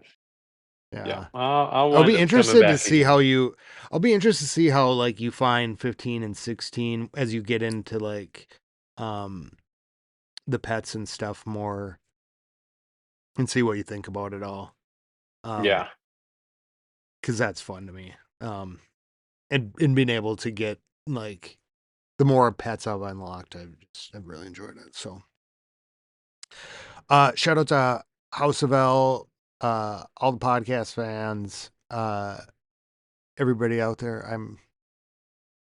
Yeah, Yeah. I'll I'll wind be up coming interested to back see again. how you I'll be interested to see how like you find 15 and 16 as you get into like um the pets and stuff more and see what you think about it all. Um Yeah. cuz that's fun to me. And being able to get like the more pets I've unlocked, I've really enjoyed it. So, shout out to House of L, all the podcast fans, everybody out there. I'm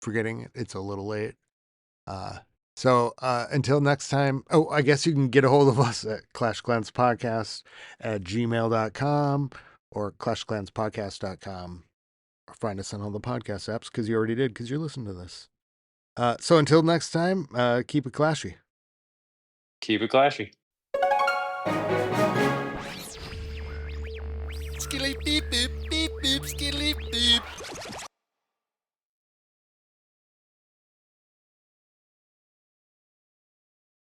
forgetting it. It's a little late. So until next time, I guess you can get a hold of us at Clash Clans Podcast at gmail.com or clashclanspodcast.com or find us on all the podcast apps because you already did because you're listening to this. So until next time, keep it clashy. Keep it clashy. Skilly beep beep.